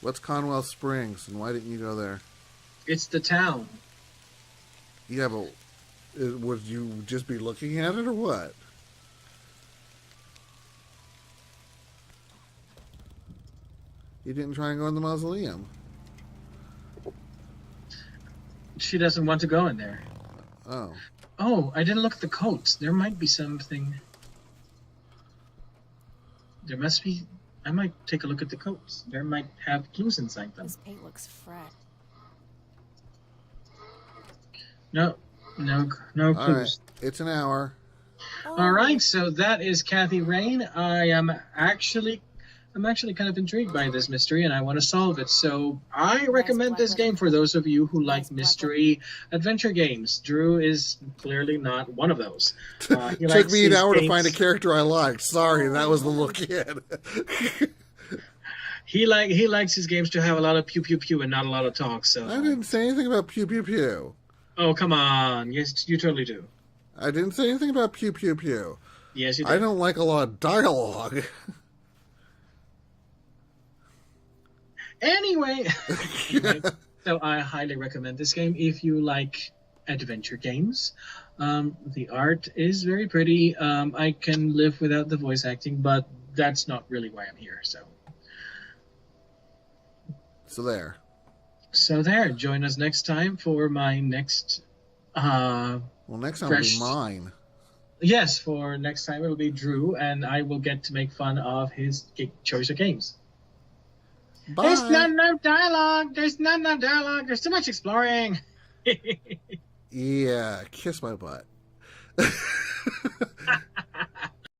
Speaker 1: What's Conwell Springs, and why didn't you go there?
Speaker 2: It's the town.
Speaker 1: Yeah, but would you just be looking at it, or what? You didn't try and go in the mausoleum.
Speaker 2: She doesn't want to go in there.
Speaker 1: Oh.
Speaker 2: Oh, I didn't look at the coats. There might be something. There must be. I might take a look at the coats. There might have clues inside them.
Speaker 3: This paint looks fresh.
Speaker 2: No
Speaker 1: All
Speaker 2: clues.
Speaker 1: right. It's an hour.
Speaker 2: All right, so that is Kathy Rain. I'm actually kind of intrigued by this mystery, and I want to solve it. So I recommend this game for those of you who like mystery adventure games. Drew is clearly not one of those. He
Speaker 1: Took me an hour to
Speaker 2: games-
Speaker 1: find a character I liked. Sorry, that was the little kid.
Speaker 2: He likes his games to have a lot of pew pew pew and not a lot of talk. So
Speaker 1: I didn't say anything about pew pew pew.
Speaker 2: Oh, come on. Yes, you totally do.
Speaker 1: I didn't say anything about pew pew pew.
Speaker 2: Yes, you do.
Speaker 1: I don't like a lot of dialogue.
Speaker 2: Anyway, so I highly recommend this game if you like adventure games. The art is very pretty. I can live without the voice acting, but that's not really why I'm here.
Speaker 1: So there.
Speaker 2: Join us next time for my next.
Speaker 1: Well, next time will be mine.
Speaker 2: Yes, for next time it'll be Drew, and I will get to make fun of his choice of games.
Speaker 1: Bye.
Speaker 2: There's not enough dialogue. There's too much exploring.
Speaker 1: Yeah, kiss my butt.